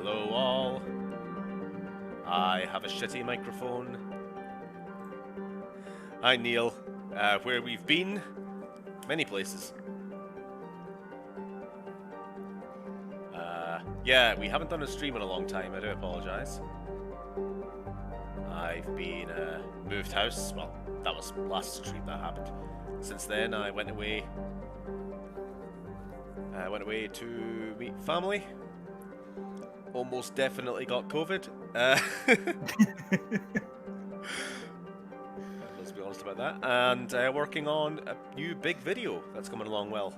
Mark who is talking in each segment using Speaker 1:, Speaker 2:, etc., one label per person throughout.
Speaker 1: Hello all. I have a shitty microphone. Hi Neil. Where we've been? Many places. Yeah, we haven't done a stream in a long time, I do apologise. I've been moved house. Well, that was last stream that happened. Since then I went away to meet family. Almost definitely got COVID. Let's be honest about that. And working on a new big video that's coming along well.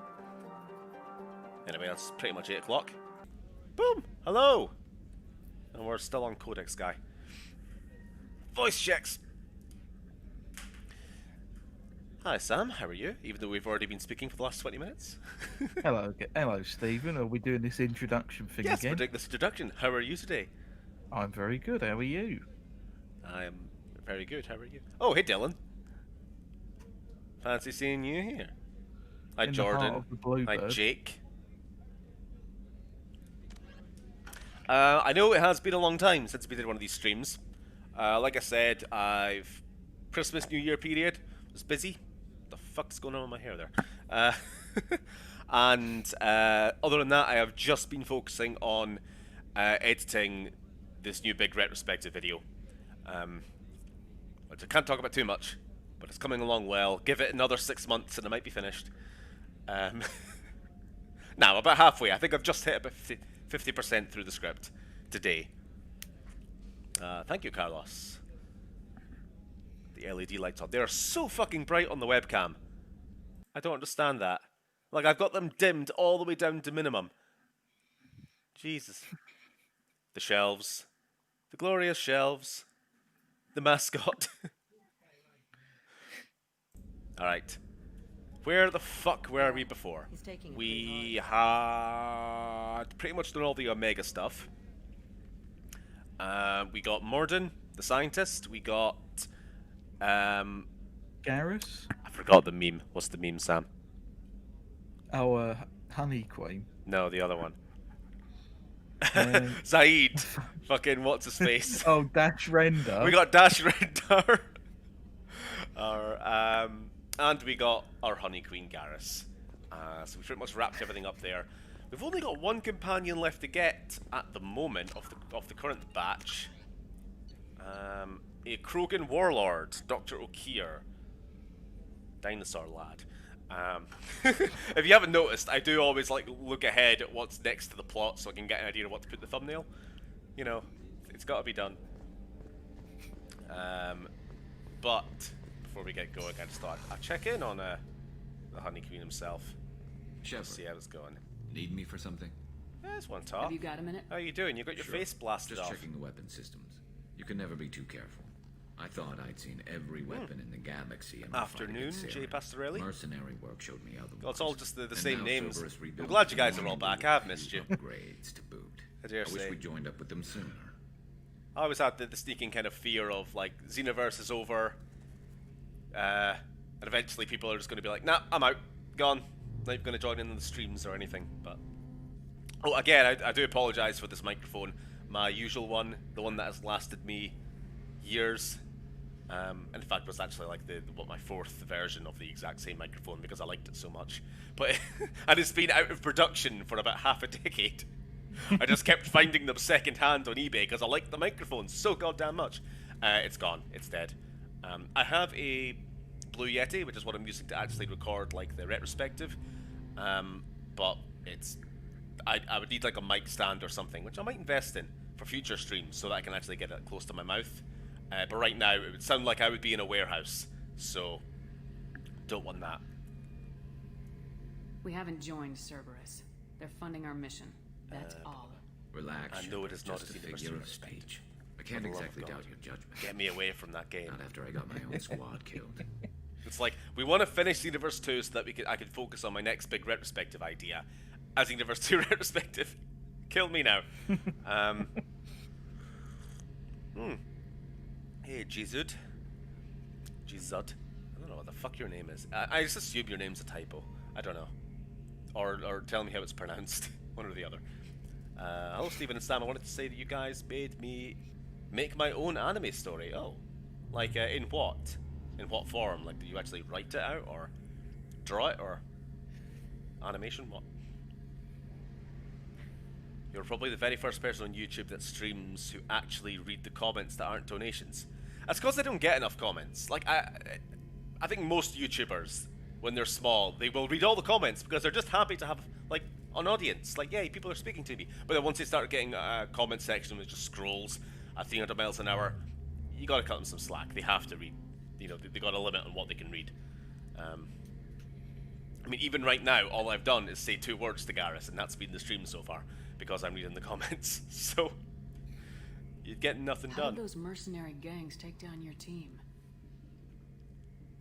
Speaker 1: Anyway, that's pretty much 8 o'clock. Boom! Hello! And we're still on Codex, guy. Voice checks! Hi Sam, how are you? Even though we've already been speaking for the last 20 minutes.
Speaker 2: Hello, Stephen. Are we doing this introduction thing
Speaker 1: Yes,
Speaker 2: again?
Speaker 1: we're doing this introduction. How are you today?
Speaker 2: I'm very good. How are you?
Speaker 1: I am very good. How are you? Oh, hey Dylan. Fancy seeing you here. Hi
Speaker 2: In the heart
Speaker 1: Jordan.
Speaker 2: of the Bluebird.
Speaker 1: Hi Jake. I know it has been a long time since we did one of these streams. Like I said, Christmas, New Year period was busy. What the fuck's going on with my hair there? And other than that, I have just been focusing on editing this new big retrospective video. Which I can't talk about too much, but it's coming along well. Give it another 6 months and it might be finished. Now, about halfway. I think I've just hit about 50% through the script today. Thank you, Carlos. The LED lights on. They are so fucking bright on the webcam. I don't understand that. Like, I've got them dimmed all the way down to minimum. Jesus. The shelves. The glorious shelves. The mascot. Alright. Where the fuck were we before? We had pretty much done all the Omega stuff. We got Morden, the scientist. We got...
Speaker 2: Garrus?
Speaker 1: I forgot the meme. What's the meme, Sam?
Speaker 2: Oh, Honey Queen.
Speaker 1: No, the other one.
Speaker 2: Um,
Speaker 1: Zaid. Fucking what's his face?
Speaker 2: Oh, Dash Render.
Speaker 1: We got Dash Render. And we got our Honey Queen Garrus. So we pretty much wrapped everything up there. We've only got one companion left to get at the moment of the current batch. A Krogan Warlord, Dr. Okier. Dinosaur lad. If you haven't noticed, I do always like look ahead at what's next to the plot so I can get an idea of what to put in the thumbnail. You know, it's got to be done. But before we get going, I just thought I'd check in on the Honey Queen himself.
Speaker 3: Shepard,
Speaker 1: See how it's going.
Speaker 3: need me for something?
Speaker 1: Yeah, just one talk.
Speaker 4: Have you got a minute?
Speaker 1: How you doing? You got your
Speaker 3: Sure.
Speaker 1: face blasted
Speaker 3: Just
Speaker 1: off.
Speaker 3: checking the weapon systems. You can never be too careful. I thought I'd seen every weapon in the galaxy. In my fight
Speaker 1: Afternoon,
Speaker 3: against
Speaker 1: Jay
Speaker 3: Saren.
Speaker 1: Pastorelli.
Speaker 3: Mercenary work showed me otherwise.
Speaker 1: Well, it's all just the
Speaker 3: And
Speaker 1: same
Speaker 3: now
Speaker 1: names.
Speaker 3: Cerberus
Speaker 1: I'm
Speaker 3: rebuilt
Speaker 1: glad you
Speaker 3: it
Speaker 1: guys
Speaker 3: and
Speaker 1: are all
Speaker 3: wanted
Speaker 1: back. I have
Speaker 3: to
Speaker 1: missed
Speaker 3: use
Speaker 1: you.
Speaker 3: Upgrades to boot.
Speaker 1: I dare
Speaker 3: I wish
Speaker 1: say.
Speaker 3: we joined up with them sooner.
Speaker 1: I always had the sneaking kind of fear of, like, Xenoverse is over, and eventually people are just going to be like, nah, I'm out, gone, not even going to join in on the streams or anything, but... Oh, again, I do apologise for this microphone. My usual one, the one that has lasted me years, in fact was actually like my 4th version of the exact same microphone because I liked it so much. But and it's been out of production for about half a decade. I just kept finding them second-hand on eBay because I liked the microphone so goddamn much. It's gone. It's dead. I have a Blue Yeti, which is what I'm using to actually record like the retrospective. But it's... I would need like a mic stand or something, which I might invest in for future streams so that I can actually get it close to my mouth. But right now, it would sound like I would be in a warehouse, so don't want that.
Speaker 4: We haven't joined Cerberus. They're funding our mission. That's all.
Speaker 3: Relax.
Speaker 1: I know it is not
Speaker 3: just
Speaker 1: as
Speaker 3: a
Speaker 1: universally
Speaker 3: figure of
Speaker 1: respected.
Speaker 3: speech. I can't
Speaker 1: For the love of
Speaker 3: exactly
Speaker 1: God.
Speaker 3: doubt your judgment.
Speaker 1: Get me away from that game.
Speaker 3: Not after I got my own squad killed.
Speaker 1: It's like, we want to finish Universe 2 so that I can focus on my next big retrospective idea. As Universe 2 retrospective. Kill me now. Hey, Jizud. Jizud. I don't know what the fuck your name is. I just assume your name's a typo. I don't know. Or tell me how it's pronounced. One or the other. Hello, Stephen and Sam. I wanted to say that you guys made me make my own anime story. Oh, like in what? In what form? Like, did you actually write it out, or draw it, or animation? What? You're probably the very first person on YouTube that streams who actually read the comments that aren't donations. That's because I don't get enough comments. Like, I think most YouTubers, when they're small, they will read all the comments because they're just happy to have, like, an audience. Like, yay, people are speaking to me. But then once they start getting a comment section which just scrolls at 300 miles an hour, you gotta cut them some slack. They have to read. You know, they got a limit on what they can read. I mean, even right now, all I've done is say 2 words to Garrus, and that's been the stream so far, because I'm reading the comments. So, you'd get nothing
Speaker 4: How
Speaker 1: done.
Speaker 4: did those mercenary gangs take down your team?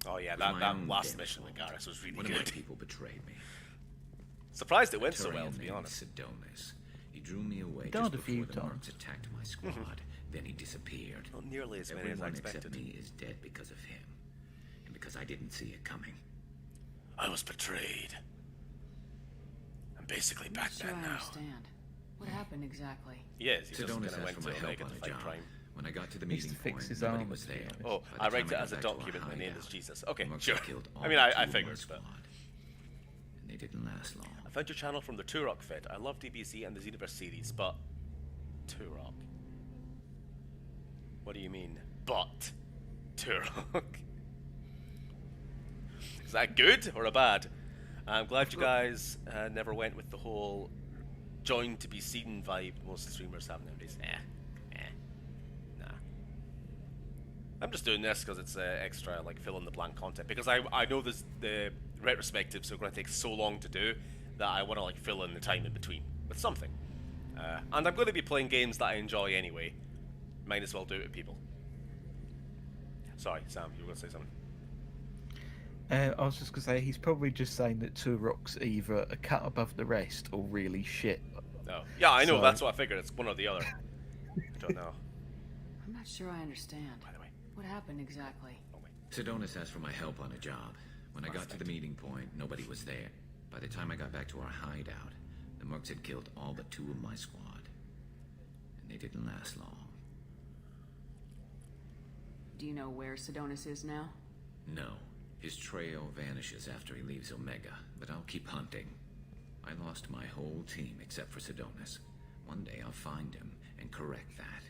Speaker 1: Oh yeah,
Speaker 3: My
Speaker 1: that
Speaker 3: own
Speaker 1: last
Speaker 3: damn
Speaker 1: mission with
Speaker 3: fault.
Speaker 1: Garrus was really
Speaker 3: One of my
Speaker 1: good.
Speaker 3: people betrayed me.
Speaker 1: Surprised it
Speaker 3: A
Speaker 1: went so well,
Speaker 3: Turian
Speaker 1: to be
Speaker 3: named
Speaker 1: honest.
Speaker 3: Sidonis. He drew me away
Speaker 2: Died
Speaker 3: just
Speaker 2: a few
Speaker 3: before the
Speaker 2: times.
Speaker 3: Mercs attacked my squad. Then he disappeared.
Speaker 1: Not nearly as many as I
Speaker 3: Everyone except
Speaker 1: expected.
Speaker 3: me is dead because of him. And because I didn't see it coming.
Speaker 1: I was betrayed. I'm basically
Speaker 4: I'm not
Speaker 1: back
Speaker 4: sure
Speaker 1: then
Speaker 4: I
Speaker 1: now.
Speaker 4: understand. What happened exactly?
Speaker 1: He is. He just
Speaker 3: Sidonis
Speaker 1: kind
Speaker 3: asked
Speaker 1: of went
Speaker 3: for
Speaker 1: to
Speaker 3: my help
Speaker 1: Omega
Speaker 3: on
Speaker 1: to
Speaker 3: a
Speaker 1: fight
Speaker 3: job.
Speaker 1: crime.
Speaker 3: When I got to the
Speaker 2: Needs to
Speaker 3: meeting
Speaker 2: fix
Speaker 3: point,
Speaker 2: his
Speaker 3: nobody
Speaker 2: armor,
Speaker 3: was
Speaker 2: to be
Speaker 3: there.
Speaker 2: honest.
Speaker 1: Oh,
Speaker 3: By
Speaker 1: I
Speaker 3: the
Speaker 1: write
Speaker 3: time
Speaker 1: it
Speaker 3: got
Speaker 1: as a
Speaker 3: back to our
Speaker 1: document. My name is
Speaker 3: hideout,
Speaker 1: Jesus. Okay,
Speaker 3: the Mercs
Speaker 1: sure.
Speaker 3: had killed
Speaker 1: I mean,
Speaker 3: all
Speaker 1: I
Speaker 3: 2 of
Speaker 1: figured,
Speaker 3: my
Speaker 1: but
Speaker 3: squad. And they didn't last long.
Speaker 1: I found your channel from the Turok vid. I love DBZ and the Xenoverse series, but Turok. What do you mean, but Turok? Is that good or a bad? I'm glad you guys never went with the whole join to be seen vibe most streamers have nowadays. Nah. I'm just doing this because it's extra, like, fill in the blank content. Because I know the retrospectives are going to take so long to do that I want to, like, fill in the time in between with something. And I'm going to be playing games that I enjoy anyway. Might as well do it with people. Sorry, Sam, you were going to say something.
Speaker 2: I was just going to say, he's probably just saying that Turok's either a cut above the rest or really shit.
Speaker 1: No. Yeah, I know,
Speaker 2: So-
Speaker 1: that's what I figured. It's one or the other. I don't know.
Speaker 4: I'm not sure I understand.
Speaker 1: By the way.
Speaker 4: What happened exactly?
Speaker 1: Oh, wait.
Speaker 3: Sidonis asked for my help on a job. When I got to the meeting point, nobody was there. By the time I got back to our hideout, the Mercs had killed all but 2 of my squad. And they didn't last long.
Speaker 4: Do you know where Sidonis is now?
Speaker 3: No. His trail vanishes after he leaves Omega, but I'll keep hunting. I lost my whole team except for Sidonis. One day I'll find him and correct that.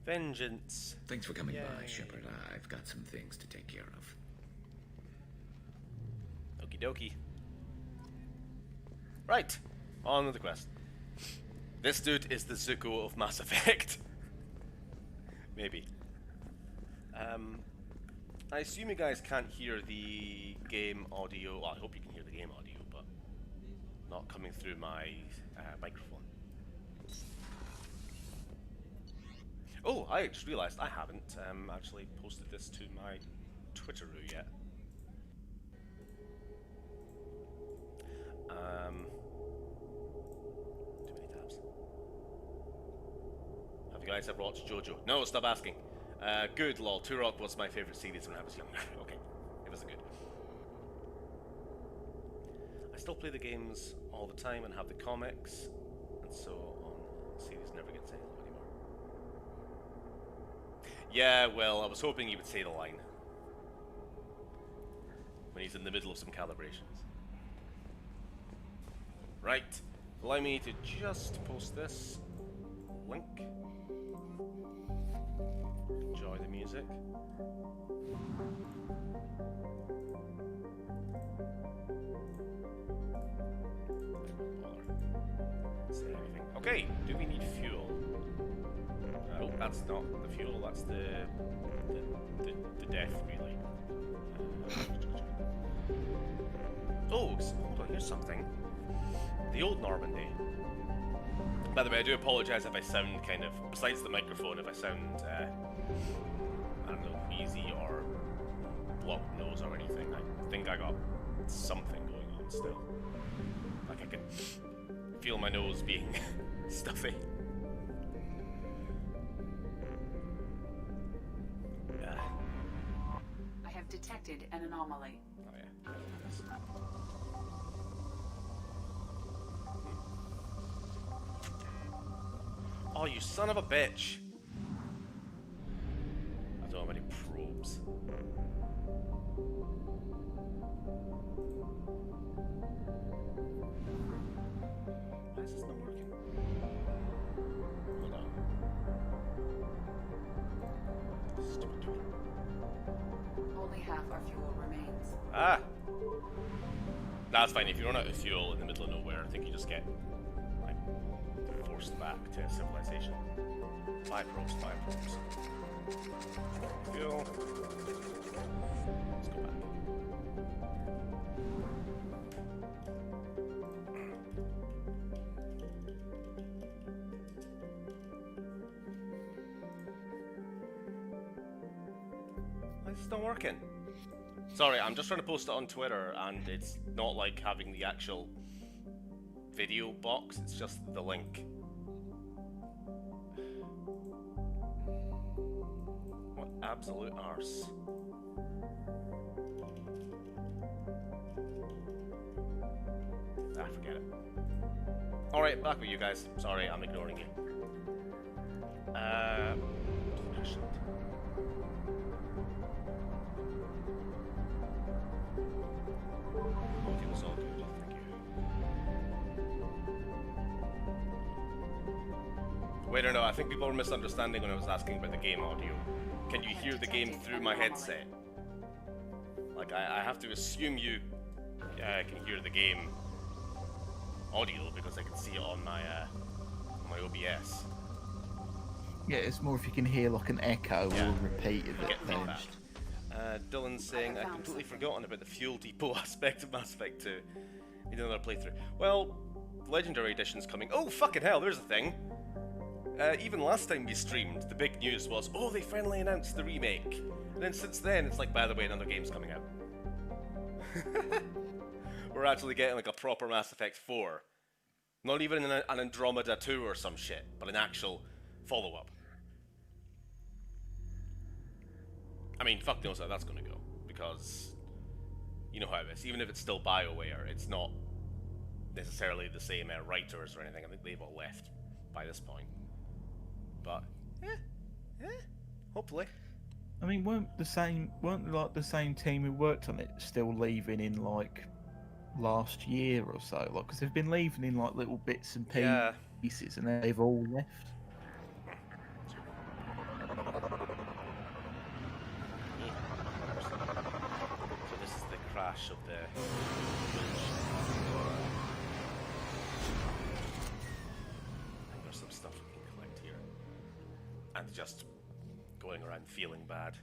Speaker 1: Vengeance.
Speaker 3: Thanks for coming
Speaker 1: Yay.
Speaker 3: by, Shepard. I've got some things to take care of.
Speaker 1: Okie dokie. Right, on with the quest. This dude is the Zuko of Mass Effect. Maybe. I assume you guys can't hear the game audio. Well, I hope you can hear the game audio, but not coming through my microphone. Oh, I just realised I haven't actually posted this to my Twitteroo yet. Too many tabs. Have you guys ever watched JoJo? No, stop asking. Good, lol. Turok was my favourite series when I was younger. Okay, it was good. I still play the games all the time and have the comics, and so on. The series never gets any love anymore. Yeah, well, I was hoping you would say the line when he's in the middle of some calibrations. Right, allow me to just post this link. Enjoy the music. Say anything. Okay, do we need fuel? Oh, that's not the fuel, that's the death relay. Oh, hold on, here's something. The old Normandy. By the way, I do apologise if I sound kind of, besides the microphone, if I sound, I don't know, wheezy or blocked nose or anything. I think I got something going on still. Like I can feel my nose being stuffy.
Speaker 5: I have detected an anomaly.
Speaker 1: Oh yeah. Oh, you son of a bitch! I don't have any probes. Why is this not working? Hold on. Stupid Twitter.
Speaker 5: Only half our fuel remains.
Speaker 1: Ah! That's fine. If you run out of fuel in the middle of nowhere, I think you just get, like, forced back to civilization. 5 probes, 5 probes. Fuel. Let's go back. Why is this not working? Sorry, I'm just trying to post it on Twitter, and it's not like having the actual video box, it's just the link. What absolute arse. Ah, forget it. Alright, back with you guys. Sorry, I'm ignoring you. Shit. It was all good, thank you. Wait, or no, I think people were misunderstanding when I was asking about the game audio. Can you hear the game through my headset? Like, I have to assume you can hear the game audio because I can see it on my OBS.
Speaker 2: Yeah, it's more if you can hear like an echo
Speaker 1: Yeah.
Speaker 2: or repeat of it.
Speaker 1: Get
Speaker 2: then.
Speaker 1: feedback. Dylan's saying, I completely forgotten about the fuel depot aspect of Mass Effect 2. Need another playthrough. Well, Legendary Edition's coming. Oh, fucking hell, there's a thing. Even last time we streamed, the big news was, oh, they finally announced the remake. And then since then, it's like, by the way, another game's coming out. We're actually getting like a proper Mass Effect 4. Not even an Andromeda 2 or some shit, but an actual follow-up. I mean, fuck knows how that's gonna go, because you know how it is. Even if it's still BioWare, it's not necessarily the same writers or anything. I think they've all left by this point. But, hopefully.
Speaker 2: I mean, weren't like the same team who worked on it still leaving in like last year or so? Like, because they've been leaving in like little bits and
Speaker 1: Yeah.
Speaker 2: pieces, and they've all left.
Speaker 1: So this is the crash of the I think there's some stuff we can collect here. And just going around feeling bad.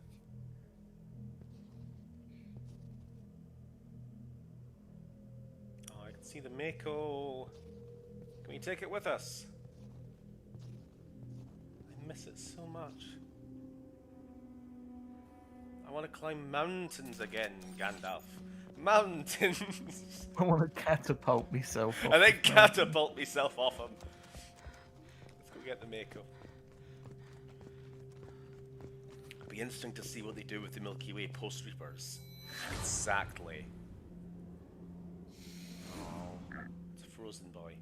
Speaker 1: Oh, I can see the Mako. Can we take it with us? I miss it so much. I want to climb mountains again, Gandalf. Mountains!
Speaker 2: I want to catapult myself.
Speaker 1: And then catapult myself off him. Let's go get the Mako. It'll be interesting to see what they do with the Milky Way post-Reapers. Exactly. Oh, it's a frozen boy.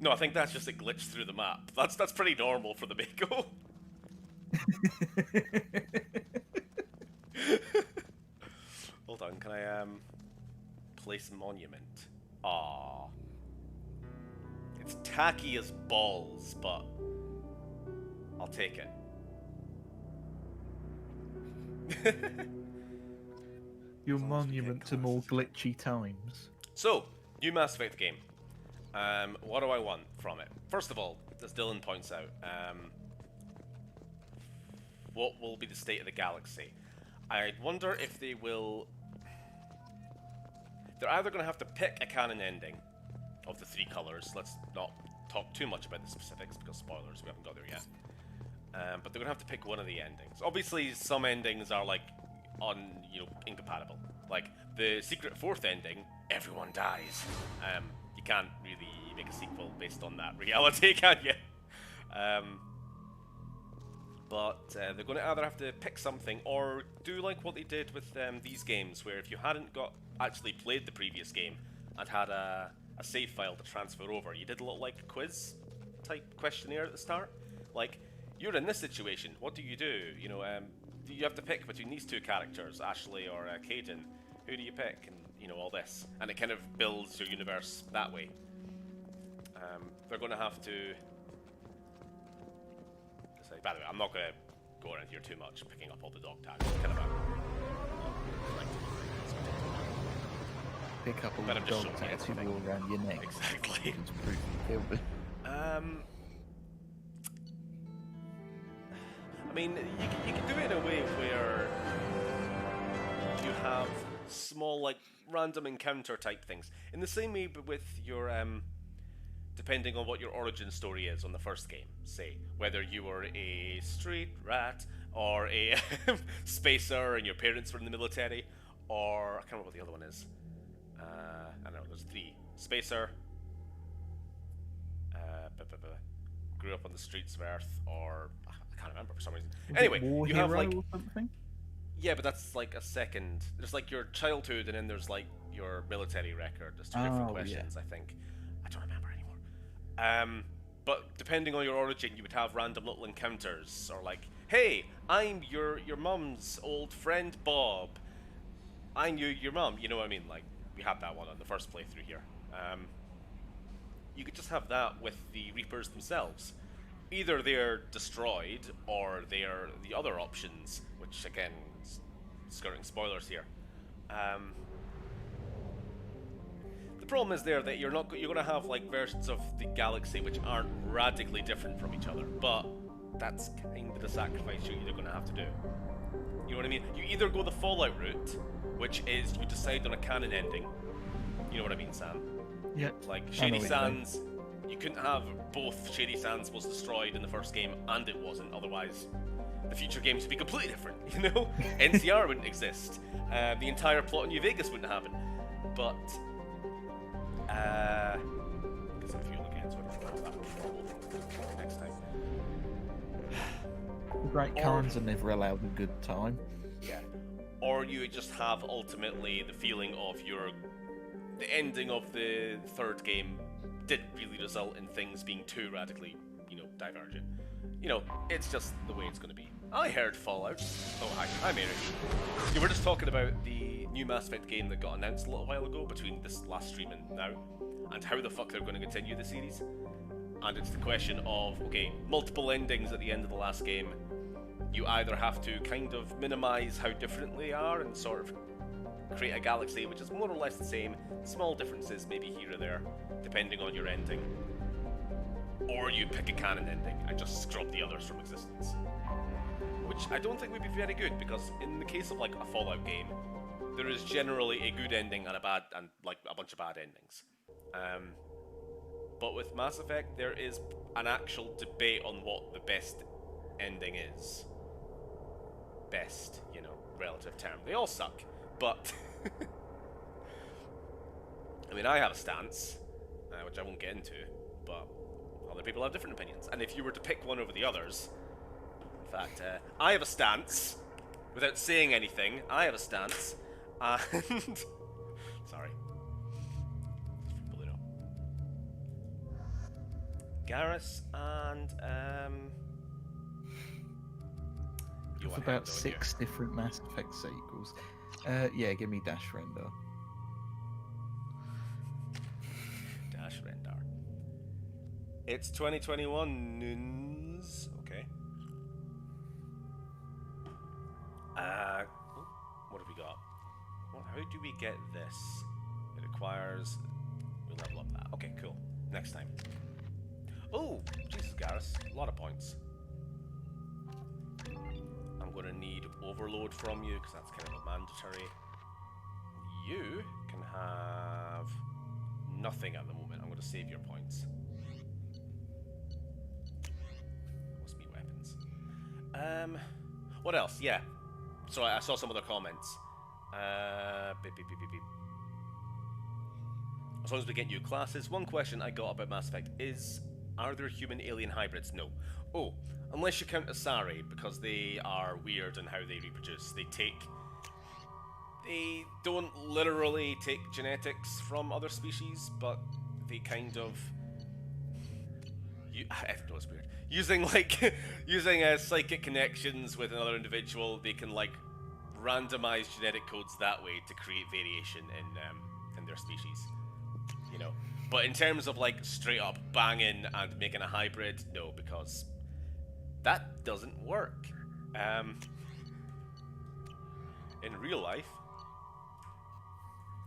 Speaker 1: No, I think that's just a glitch through the map. That's pretty normal for the Mako. Hold on, can I place monument? Aww. It's tacky as balls, but I'll take it.
Speaker 2: Your monument to more glitchy times.
Speaker 1: So, new Mass Effect game. What do I want from it? First of all, as Dylan points out, what will be the state of the galaxy? I wonder if they will... They're either going to have to pick a canon ending of the 3 colors. Let's not talk too much about the specifics, because spoilers, we haven't got there yet. But they're going to have to pick one of the endings. Obviously, some endings are, like, incompatible. Like, the secret 4th ending, everyone dies. You can't really make a sequel based on that reality, can you? But they're going to either have to pick something or do like what they did with these games, where if you hadn't actually played the previous game and had a save file to transfer over, you did a little like quiz type questionnaire at the start, Like, you're in this situation. What do? You know, you have to pick between these two characters, Ashley or Caden. Who do you pick? And you know all this, and it kind of builds your universe that way. They're going to have to. By the way, I'm not going to go around here too much, picking up all the dog tags. It's kind of a
Speaker 2: Pick up all
Speaker 1: But
Speaker 2: the
Speaker 1: I'm just
Speaker 2: dog
Speaker 1: showing
Speaker 2: tags
Speaker 1: everything.
Speaker 2: all around your neck.
Speaker 1: Exactly.
Speaker 2: It's proof you killed it.
Speaker 1: I mean, you can do it in a way where you have small, like, random encounter type things. In the same way but with your, depending on what your origin story is on the first game, say, whether you were a street rat, or a spacer and your parents were in the military, or, I can't remember what the other one is. I don't know, there's 3. Spacer, grew up on the streets of Earth, or I can't remember for some reason. Anyway,
Speaker 2: War
Speaker 1: you
Speaker 2: hero
Speaker 1: have like
Speaker 2: or something?
Speaker 1: yeah, but that's like a second. There's like your childhood, and then there's like your military record. There's 2 different questions, I think. I don't remember anymore. But depending on your origin, you would have random little encounters, or like, hey, I'm your mum's old friend Bob. I knew your mum. You know what I mean? Like, we had that one on the first playthrough here. You could just have that with the Reapers themselves. Either they're destroyed, or they're the other options, which again, skirting spoilers here. The problem is there that you're going to have like versions of the galaxy which aren't radically different from each other, but that's kind of the sacrifice you're either going to have to do. You know what I mean? You either go the Fallout route, which is you decide on a canon ending. You know what I mean, Sam?
Speaker 2: Yeah.
Speaker 1: Like
Speaker 2: I know
Speaker 1: Shady
Speaker 2: what you
Speaker 1: Sands, you couldn't have both Shady Sands was destroyed in the first game and it wasn't, otherwise the future games would be completely different, you know? NCR wouldn't exist. The entire plot in New Vegas wouldn't happen. But because if you look again, so I don't have that next time.
Speaker 2: The Great Khans are never allowed a good time.
Speaker 1: Yeah. Or you just have ultimately the feeling of the ending of the third game didn't really result in things being too radically, you know, divergent. You know, it's just the way it's going to be. I heard Fallout. Oh, hi. I'm Eric. You were just talking about the new Mass Effect game that got announced a little while ago between this last stream and now, and how the fuck they're going to continue the series. And it's the question of, okay, multiple endings at the end of the last game. You either have to kind of minimize how different they are and sort of create a galaxy which is more or less the same, small differences maybe here or there, depending on your ending. Or you pick a canon ending and just scrub the others from existence. Which I don't think would be very good, because in the case of like a Fallout game, there is generally a good ending and like a bunch of bad endings. But with Mass Effect, there is an actual debate on what the best ending is. Best, you know, relative term. They all suck, but I mean, I have a stance, which I won't get into, but other people have different opinions. And if you were to pick one over the others, in fact, I have a stance. Without saying anything, I have a stance, and sorry, pull it up. Garrus and you
Speaker 2: It's
Speaker 1: want
Speaker 2: about
Speaker 1: Hendo,
Speaker 2: 6 different Mass Effect sequels. Yeah, give me Dash Render.
Speaker 1: Dash Rendar. It's 2021 noons. Okay. What have we got? How do we get this? It requires we level up that. Okay, cool. Next time. Oh, Jesus, Garrus, a lot of points. I'm gonna need overload from you because that's kind of a mandatory. You can have nothing at the moment. I'm gonna save your points. Must be weapons. What else? Yeah. So I saw some other comments. Beep, beep, beep, beep, beep. As long as we get new classes. One question I got about Mass Effect is, are there human-alien hybrids? No. Oh, unless you count Asari, because they are weird in how they reproduce. They don't literally take genetics from other species, but they kind of No, it's weird. Using like using psychic connections with another individual, they can like randomize genetic codes that way to create variation in their species. You know, but in terms of like straight up banging and making a hybrid, no, because that doesn't work. In real life,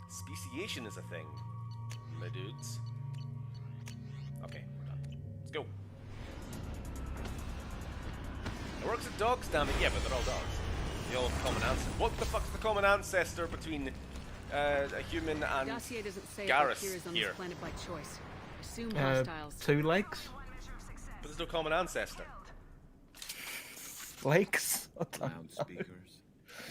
Speaker 1: speciation is a thing, my dudes. Okay, we're done. Let's go. It works with dogs, damn it. Yeah, but they're all dogs. They all have common ancestor. What the fuck's the common ancestor between a human and
Speaker 4: Dossier doesn't say
Speaker 1: Garrus
Speaker 4: if on
Speaker 1: here?
Speaker 4: this planet by choice. Assume hostiles.
Speaker 2: 2 legs?
Speaker 1: But there's no common ancestor.
Speaker 2: Legs? I don't know.
Speaker 3: Loudspeakers.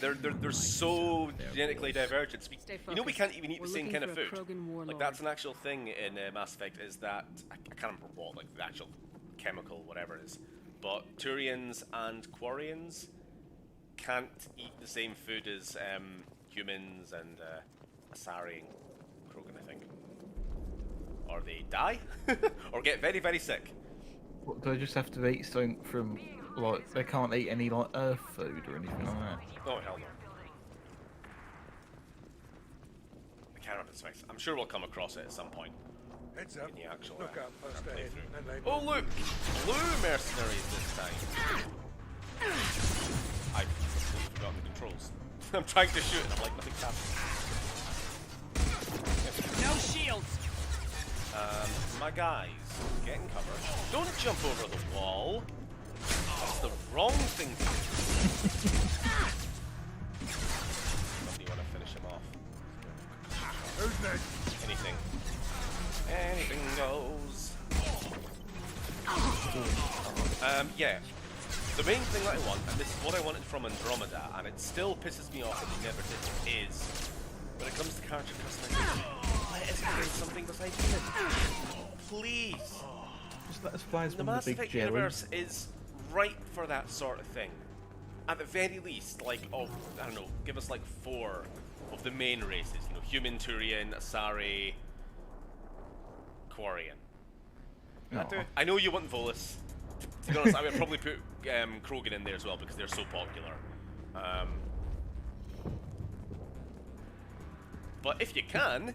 Speaker 1: They're so genetically divergent.
Speaker 4: Stay
Speaker 1: You know, we
Speaker 4: focused.
Speaker 1: can't even eat
Speaker 4: We're
Speaker 1: the same
Speaker 4: looking
Speaker 1: kind of
Speaker 4: for a
Speaker 1: food.
Speaker 4: Krogan warlord.
Speaker 1: Like that's an actual thing in Mass Effect. Is that I can't remember what, like the actual chemical, whatever it is. But Turians and Quarians can't eat the same food as humans and Asari and Krogan, I think. Or they die, or get very, very sick.
Speaker 2: What, do they just have to eat something from, like, they can't eat any, like, earth food or anything like that?
Speaker 1: Oh, hell no. I can't remember the specs. I'm sure we'll come across it at some point.
Speaker 6: Heads up.
Speaker 1: In the actual,
Speaker 6: Look out first
Speaker 1: our
Speaker 6: aid.
Speaker 1: playthrough.
Speaker 6: And they
Speaker 1: Oh look! Blue mercenaries this time. I've completely forgotten the controls. I'm trying to shoot and I'm like, nothing's happening.
Speaker 7: No shields.
Speaker 1: My guys, get in cover. Don't jump over the wall. That's the wrong thing to do. Somebody want to finish him off.
Speaker 6: Who's next?
Speaker 1: Anything. Anything goes. Yeah. The main thing that I want, and this is what I wanted from Andromeda, and it still pisses me off that they never did, is when it comes to character customization, let us create something besides human. Please.
Speaker 2: Just let us play as
Speaker 1: The
Speaker 2: one of
Speaker 1: Mass
Speaker 2: the big
Speaker 1: Effect
Speaker 2: Jerry.
Speaker 1: universe is ripe for that sort of thing. At the very least, like, I don't know, give us like 4 of the main races. You know, human, Turian, Asari, Quarian. That do? I know you want Volus. To be honest, I would probably put Krogan in there as well because they're so popular. But if you can,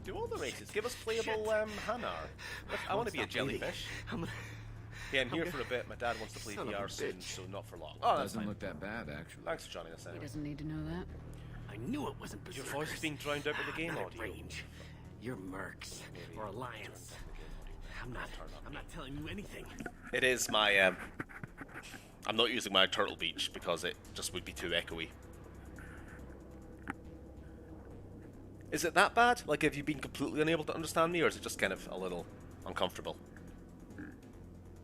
Speaker 1: do all the races. Give us playable Hanar. Look, I want to be a jellyfish. Yeah, I'm here for a bit. My dad wants to play VR soon, so not for long. Oh, that's
Speaker 3: Doesn't
Speaker 1: fine.
Speaker 3: look that bad, actually.
Speaker 1: Thanks for joining us
Speaker 4: He
Speaker 1: anyway.
Speaker 4: doesn't need to know that.
Speaker 7: I knew it wasn't
Speaker 1: Your
Speaker 7: berserkers.
Speaker 1: voice is being drowned out by the game
Speaker 7: Not at
Speaker 1: audio.
Speaker 7: range. You're Mercs or Alliance. I'm not telling you anything.
Speaker 1: It is my I'm not using my Turtle Beach because it just would be too echoey. Is it that bad? Like, have you been completely unable to understand me, or is it just kind of a little uncomfortable?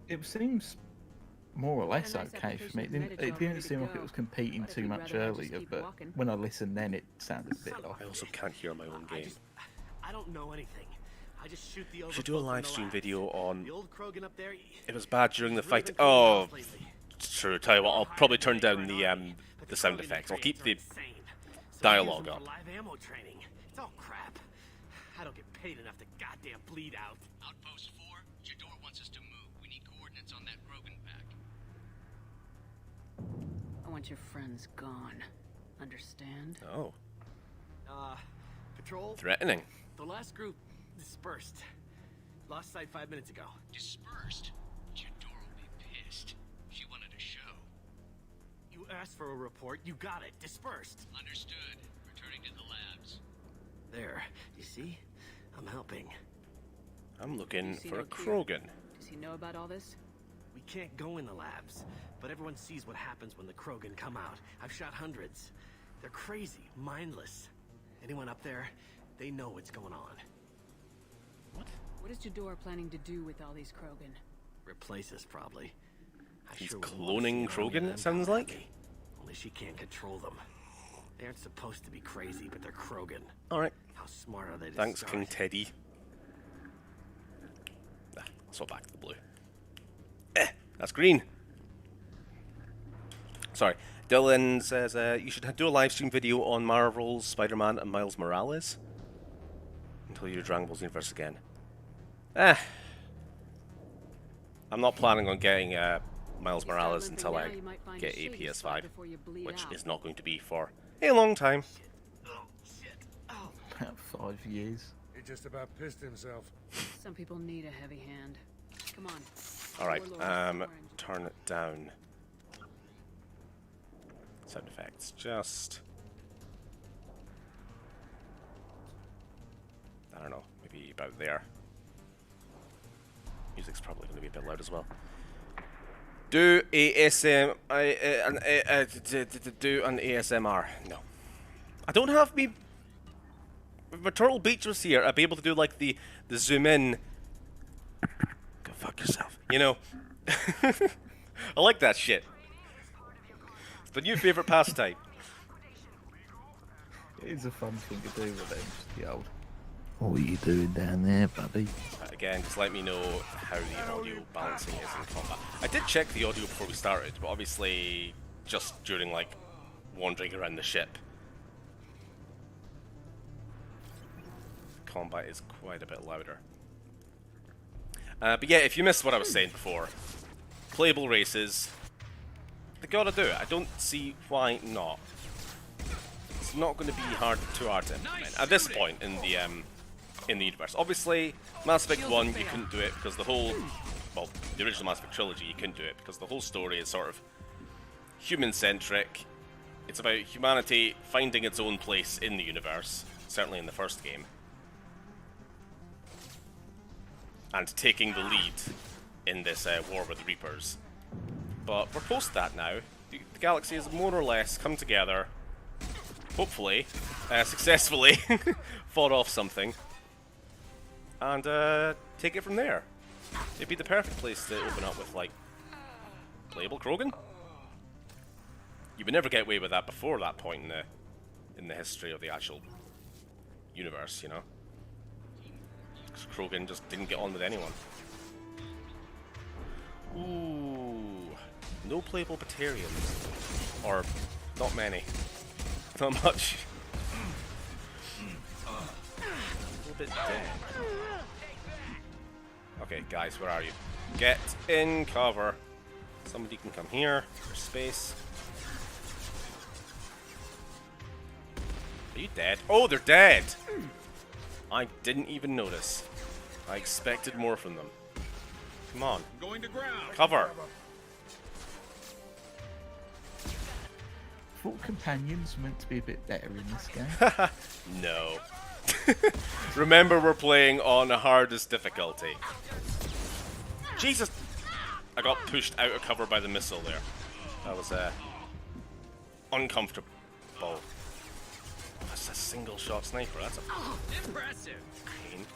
Speaker 2: It seems more or less
Speaker 4: nice
Speaker 2: okay for me.
Speaker 4: application
Speaker 2: It didn't,
Speaker 4: submitted,
Speaker 2: it
Speaker 4: job
Speaker 2: didn't
Speaker 4: ready to
Speaker 2: seem like
Speaker 4: go.
Speaker 2: it was competing
Speaker 4: But if
Speaker 2: too
Speaker 4: you'd
Speaker 2: much
Speaker 4: rather just
Speaker 2: earlier,
Speaker 4: keep
Speaker 2: but
Speaker 4: walking.
Speaker 2: when I listened then it sounded a bit off.
Speaker 1: I also can't hear my own game.
Speaker 7: I don't know anything. I just shoot the
Speaker 1: We should do a
Speaker 7: overbook from
Speaker 1: live
Speaker 7: the
Speaker 1: stream
Speaker 7: labs.
Speaker 1: video on.
Speaker 7: The old Krogan up there.
Speaker 1: It was bad during the
Speaker 7: he's really
Speaker 1: fight.
Speaker 7: been cooling
Speaker 1: Oh,
Speaker 7: off lately.
Speaker 1: true. Tell you what, I'll probably turn down
Speaker 7: But
Speaker 1: the sound
Speaker 7: Krogan
Speaker 1: effects. I'll
Speaker 7: trades
Speaker 1: keep
Speaker 7: are
Speaker 1: the
Speaker 7: insane. So
Speaker 1: dialogue
Speaker 7: I use them
Speaker 1: up.
Speaker 7: for live ammo training. It's all crap. I don't get paid enough to goddamn bleed out.
Speaker 8: Outpost 4, Jador wants us to move. We need coordinates on that Krogan pack.
Speaker 4: I want your friends gone. Understand?
Speaker 1: Oh,
Speaker 7: Patrol.
Speaker 1: threatening.
Speaker 7: The last group dispersed. Lost sight 5 minutes ago.
Speaker 8: Dispersed. Jador will be pissed. She wanted a show.
Speaker 7: You asked for a report. You got it. Dispersed.
Speaker 8: Understood. Returning to the labs.
Speaker 7: There. You see? I'm helping.
Speaker 1: I'm looking
Speaker 4: You see
Speaker 1: for a
Speaker 4: no clear.
Speaker 1: Krogan.
Speaker 4: Does he know about all this?
Speaker 7: We can't go in the labs, but everyone sees what happens when the Krogan come out. I've shot hundreds. They're crazy, mindless. Anyone up there, they know what's going on.
Speaker 4: What is Jador planning to do with all these Krogan?
Speaker 7: Replace us, probably. I
Speaker 1: He's
Speaker 7: wouldn't
Speaker 1: cloning
Speaker 7: want to see an army
Speaker 1: Krogan,
Speaker 7: of
Speaker 1: it
Speaker 7: them
Speaker 1: sounds
Speaker 7: coming
Speaker 1: like.
Speaker 7: at me. Only she can't control them. They aren't supposed to be crazy, but they're Krogan.
Speaker 1: Alright.
Speaker 7: How smart are they to
Speaker 1: Thanks,
Speaker 7: start?
Speaker 1: King Teddy. Nah, swap back to the blue. That's green. Sorry. Dylan says, you should do a live stream video on Marvel's Spider-Man and Miles Morales. Until you do Dragon Ball's universe again. I'm not planning on getting Miles Morales until I get a PS5, which is not going to be for a long time.
Speaker 2: About 5 years.
Speaker 6: He just about pissed himself.
Speaker 4: Some people need a heavy hand. Come on.
Speaker 1: Alright,
Speaker 4: Warlord's
Speaker 1: turn it down. Sound effects, just... I don't know, maybe about there. Music's probably going to be a bit loud as well. Do do an ASMR. No. I don't have me... If my Turtle Beach was here, I'd be able to do like the zoom in. Go fuck yourself. You know? I like that shit. It's my new favourite pastime.
Speaker 2: It is a fun thing to do with them, just the old. What are you doing down there, buddy?
Speaker 1: Again, just let me know how the audio balancing is in combat. I did check the audio before we started, but obviously just during like wandering around the ship. Combat is quite a bit louder. But yeah, if you missed what I was saying before, playable races, they gotta do it. I don't see why not. It's not going to be too hard to implement at this point in the universe. Obviously, Mass Effect 1 you couldn't do it because the whole, well, the original Mass Effect trilogy you couldn't do it because the whole story is sort of human-centric. It's about humanity finding its own place in the universe, certainly in the first game, and taking the lead in this war with the Reapers. But we're post that now. The galaxy has more or less come together, hopefully, successfully fought off something, and take it from there. It'd be the perfect place to open up with, like, playable Krogan. You would never get away with that before that point in the history of the actual universe, you know? Because Krogan just didn't get on with anyone. Ooh, no playable Batarians, or not many, not much. A little bit dead. Okay, guys, where are you? Get in cover. Somebody can come here. There's space. Are you dead? Oh, they're dead! I didn't even notice. I expected more from them. Come on.
Speaker 6: Going to ground.
Speaker 1: Cover!
Speaker 2: I thought companions were meant to be a bit better in this game.
Speaker 1: No. Remember, we're playing on the hardest difficulty. Jesus! I got pushed out of cover by the missile there. That was uncomfortable. That's a single shot sniper. That's a
Speaker 8: Impressive.
Speaker 1: pain.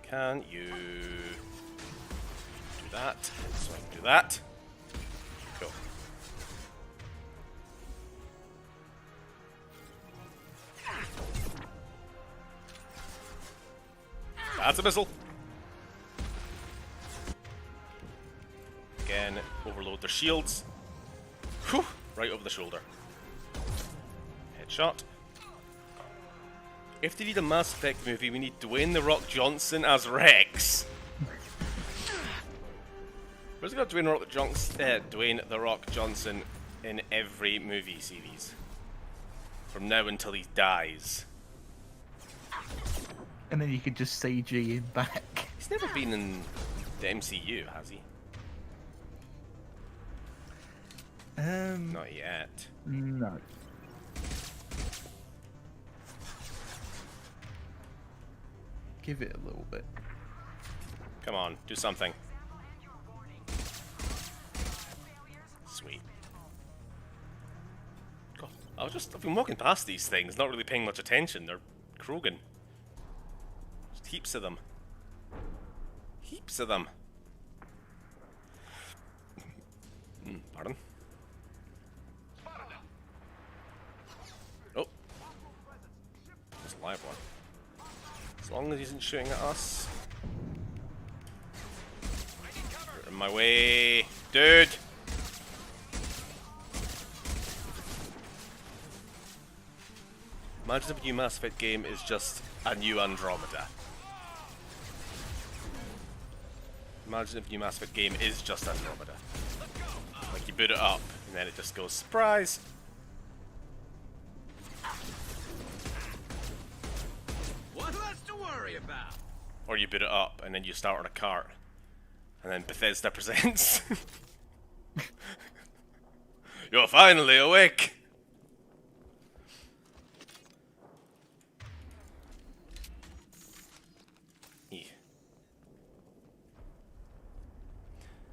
Speaker 1: Can you do that? So I can do that. Cool. That's a missile. Again, overload their shields. Whew, right over the shoulder. Headshot. If they need a Mass Effect movie, we need Dwayne "The Rock" Johnson as Rex. Where's got Dwayne "The Rock" Johnson in every movie series from now until he dies?
Speaker 2: And then you could just CG him back.
Speaker 1: He's never been in the MCU, has he? Not yet.
Speaker 2: No. Give it a little bit.
Speaker 1: Come on, do something. Sweet. God, I've been walking past these things, not really paying much attention. They're Krogan. Just heaps of them. Heaps of them. Pardon? Oh. There's a live one. As long as he isn't shooting at us. You're in my way, dude! Imagine if a new Mass Effect game is just a new Andromeda. Imagine if new Mass Effect game is just Andromeda. Like you boot it up and then it just goes surprise.
Speaker 3: What's less to worry about?
Speaker 1: Or you boot it up and then you start on a cart. And then Bethesda presents. You're finally awake!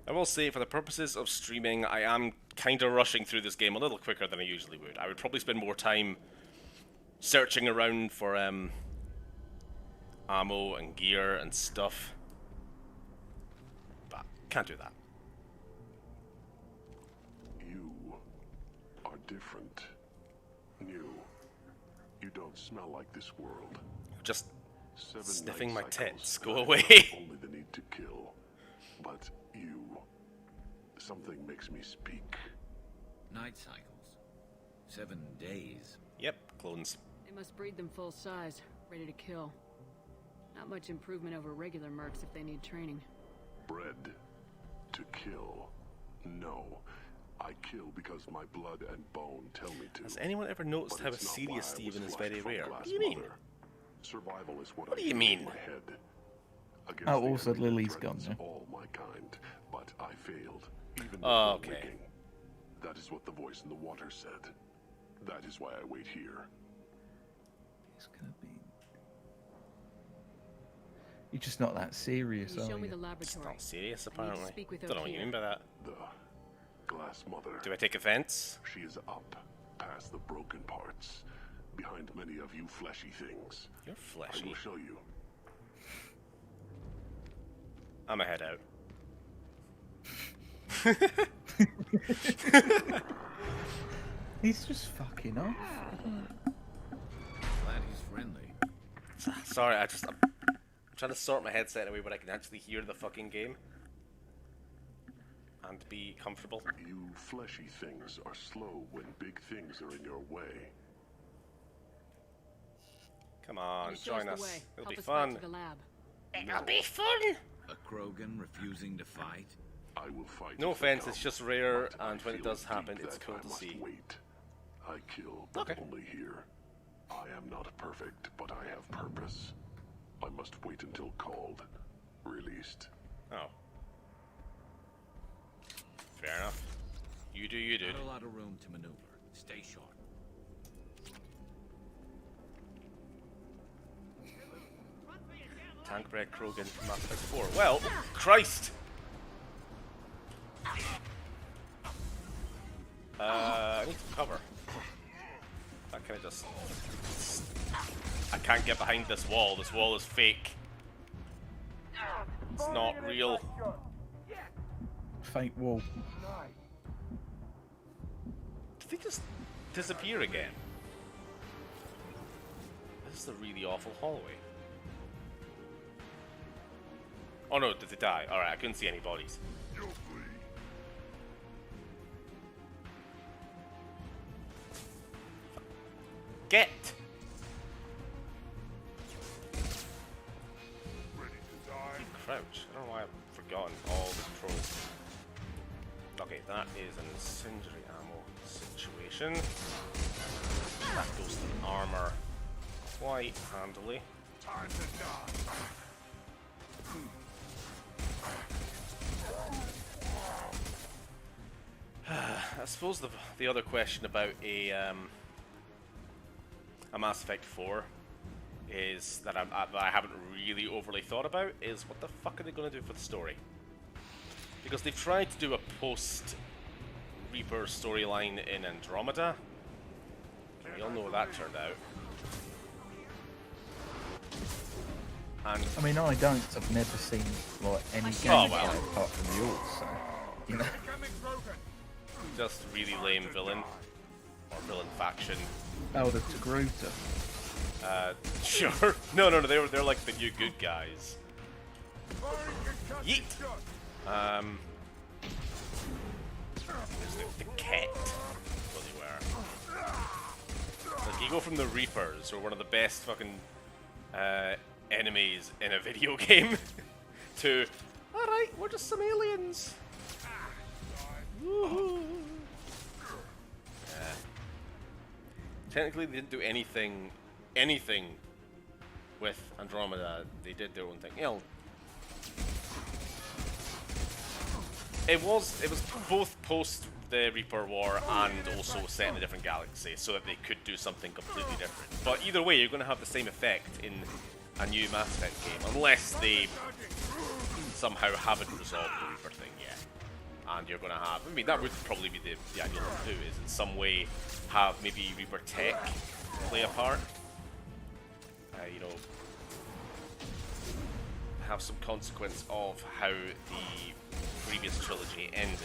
Speaker 1: I will say, for the purposes of streaming, I am kind of rushing through this game a little quicker than I usually would. I would probably spend more time searching around for ammo and gear and stuff. But can't do that.
Speaker 9: You are different. New. You don't smell like this world.
Speaker 1: Just
Speaker 9: 7
Speaker 1: sniffing
Speaker 9: night
Speaker 1: my
Speaker 9: cycles,
Speaker 1: tits. Go
Speaker 9: and I
Speaker 1: away.
Speaker 9: have only the need to kill. But you. Something makes me speak.
Speaker 3: Night cycles. 7 days.
Speaker 1: Yep, clones.
Speaker 4: They must breed them full size, ready to kill. Not much improvement over regular mercs if they need training.
Speaker 9: Bred to kill. No. I kill because my blood and bone tell me to.
Speaker 1: Has anyone ever noticed
Speaker 9: But
Speaker 1: how a
Speaker 9: it's not why
Speaker 1: serious
Speaker 9: I
Speaker 1: Steven
Speaker 9: was
Speaker 1: is
Speaker 9: flushed
Speaker 1: very
Speaker 9: from
Speaker 1: rare?
Speaker 9: glass
Speaker 1: What do you mean?
Speaker 9: mother. Survival is what
Speaker 1: What
Speaker 9: I
Speaker 1: do you
Speaker 9: feel
Speaker 1: mean?
Speaker 9: in my head. Against
Speaker 2: Oh,
Speaker 9: the
Speaker 2: also
Speaker 9: enemy that
Speaker 2: Lily's gone,
Speaker 9: threatens
Speaker 2: yeah.
Speaker 9: all my kind, but I failed. Even
Speaker 1: Oh,
Speaker 9: before
Speaker 1: okay.
Speaker 9: waking. That is what the voice in the water said. That is why I wait here.
Speaker 2: It's gonna be. You're just not that serious,
Speaker 4: Can you
Speaker 2: are
Speaker 4: show me
Speaker 2: you?
Speaker 4: the
Speaker 1: It's
Speaker 4: laboratory?
Speaker 1: not serious,
Speaker 4: I need to
Speaker 1: apparently.
Speaker 4: speak with
Speaker 1: Don't know what you
Speaker 4: Okier.
Speaker 1: mean by that.
Speaker 9: The glass mother.
Speaker 1: Do I take offense?
Speaker 9: She is up, past the broken parts, behind many of you fleshy things.
Speaker 1: You're
Speaker 9: I
Speaker 1: fleshy.
Speaker 9: will show you.
Speaker 1: I'm a head out.
Speaker 2: He's just fucking off.
Speaker 3: Glad he's friendly.
Speaker 1: Sorry, I'm trying to sort my headset away where I can actually hear the fucking game. And be comfortable.
Speaker 9: You fleshy things are slow when big things are in your way.
Speaker 1: Come on,
Speaker 4: You show
Speaker 1: join
Speaker 4: us
Speaker 1: us.
Speaker 4: the way.
Speaker 1: It'll
Speaker 4: Help
Speaker 1: be
Speaker 4: us back
Speaker 1: fun.
Speaker 4: to the lab.
Speaker 1: It'll be fun!
Speaker 3: A Krogan refusing to fight?
Speaker 9: I will fight.
Speaker 1: No
Speaker 9: if they
Speaker 1: offense,
Speaker 9: come,
Speaker 1: it's just rare,
Speaker 9: but I
Speaker 1: and when it
Speaker 9: feel
Speaker 1: does happen,
Speaker 9: deep
Speaker 1: it's
Speaker 9: that
Speaker 1: cool
Speaker 9: I
Speaker 1: to
Speaker 9: must
Speaker 1: see.
Speaker 9: Wait. I kill, but
Speaker 1: Okay.
Speaker 9: only here. I am not perfect, but I have purpose. I must wait until called, released.
Speaker 1: Oh. Fair enough. You do you, dude.
Speaker 3: Not a lot of room to maneuver. Stay sharp.
Speaker 1: Tankbred Krogan from Mass Effect 4. Well, Christ! I need to cover. That kind of just... I can't get behind this wall. This wall is fake. It's not real.
Speaker 2: Fake wall.
Speaker 1: Did they just disappear again? This is a really awful hallway. Oh no, did they die? Alright, I couldn't see any bodies. Get! Crouch. I don't know why I've forgotten all the controls. Okay, that is an incendiary ammo situation. That goes to the armor quite handily. I suppose the other question about a Mass Effect 4 is that I haven't really overly thought about is what the fuck are they going to do for the story? Because they've tried to do a post Reaper storyline in Andromeda, and we all know how that turned out. And
Speaker 2: I mean, I don't. I've never seen like any
Speaker 4: Oh,
Speaker 2: gameplay
Speaker 1: well.
Speaker 2: apart from yours. So, you know.
Speaker 1: just really lame villain or villain faction.
Speaker 2: Oh, the Togruta.
Speaker 1: Sure. No, they're like the new good guys. Yeet. There's the cat. What they were. Like you go from the Reapers, who are one of the best fucking enemies in a video game, to Alright, we're just some aliens. Woohoo. Yeah. Technically, they didn't do anything with Andromeda. They did their own thing. You know, it was both post the Reaper War and also set in a different galaxy, so that they could do something completely different. But either way, you're going to have the same effect in a new Mass Effect game, unless they somehow haven't resolved the Reaper thing yet. And you're going to have, I mean, that would probably be the ideal thing to do, is in some way have maybe Reaper tech play a part. You know, have some consequence of how the previous trilogy ended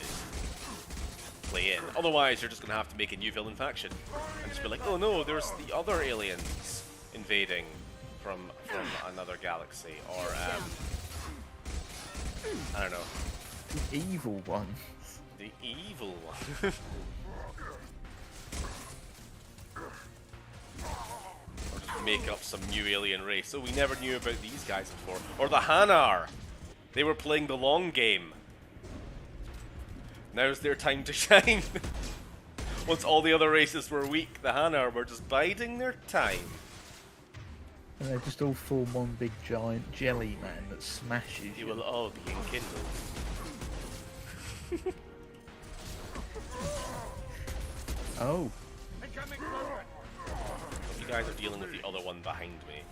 Speaker 1: play in. Otherwise, you're just going to have to make a new villain faction and just be like, oh no, there's the other aliens invading from another galaxy, or I don't know.
Speaker 2: The evil ones.
Speaker 1: The evil one. Or just make up some new alien race. So we never knew about these guys before. Or the Hanar. They were playing the long game. Now's their time to shine. Once all the other races were weak, the Hanar were just biding their time.
Speaker 2: And they just all form one big giant jelly man that smashes
Speaker 1: You
Speaker 2: you.
Speaker 1: will all be enkindled.
Speaker 2: Oh.
Speaker 1: You guys are dealing with the other one behind me.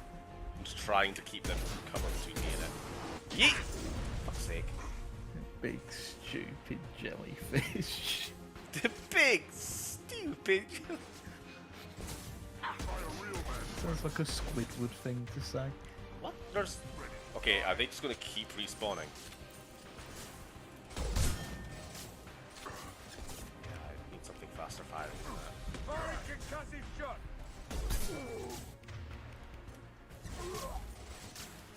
Speaker 1: I'm just trying to keep them covered between me and it. Yeet! Fuck's sake.
Speaker 2: Big stupid jellyfish.
Speaker 1: The big stupid.
Speaker 2: Sounds like a Squidward thing to say.
Speaker 1: What? There's. Okay, are they just gonna keep respawning? Yeah, I need something faster firing than that.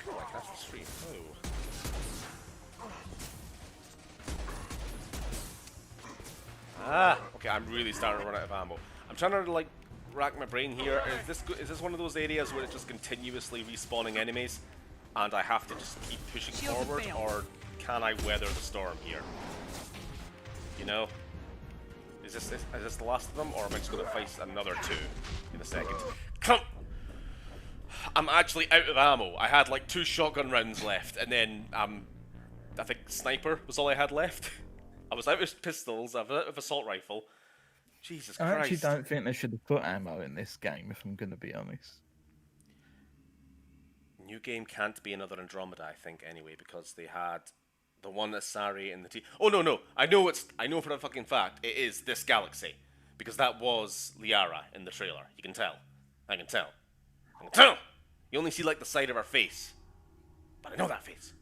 Speaker 1: Oh, I catch the stream. Oh. Ah, okay, I'm really starting to run out of ammo. I'm trying to like rack my brain here. Is this one of those areas where it's just continuously respawning enemies, and I have to just keep pushing forward, or can I weather the storm here? You know, is this the last of them, or am I just going to fight another two in a second? Come. I'm actually out of ammo. I had like 2 shotgun rounds left, and then I think sniper was all I had left. I was out of pistols, I was out of assault rifle. Jesus Christ.
Speaker 2: I actually don't think they should have put ammo in this game, if I'm going to be honest.
Speaker 1: New game can't be another Andromeda, I think, anyway, because they had the one that's Sari and the T. Oh no! I know for a fucking fact it is this galaxy, because that was Liara in the trailer. You can tell. I can tell. You only see like the side of her face, but I know that face.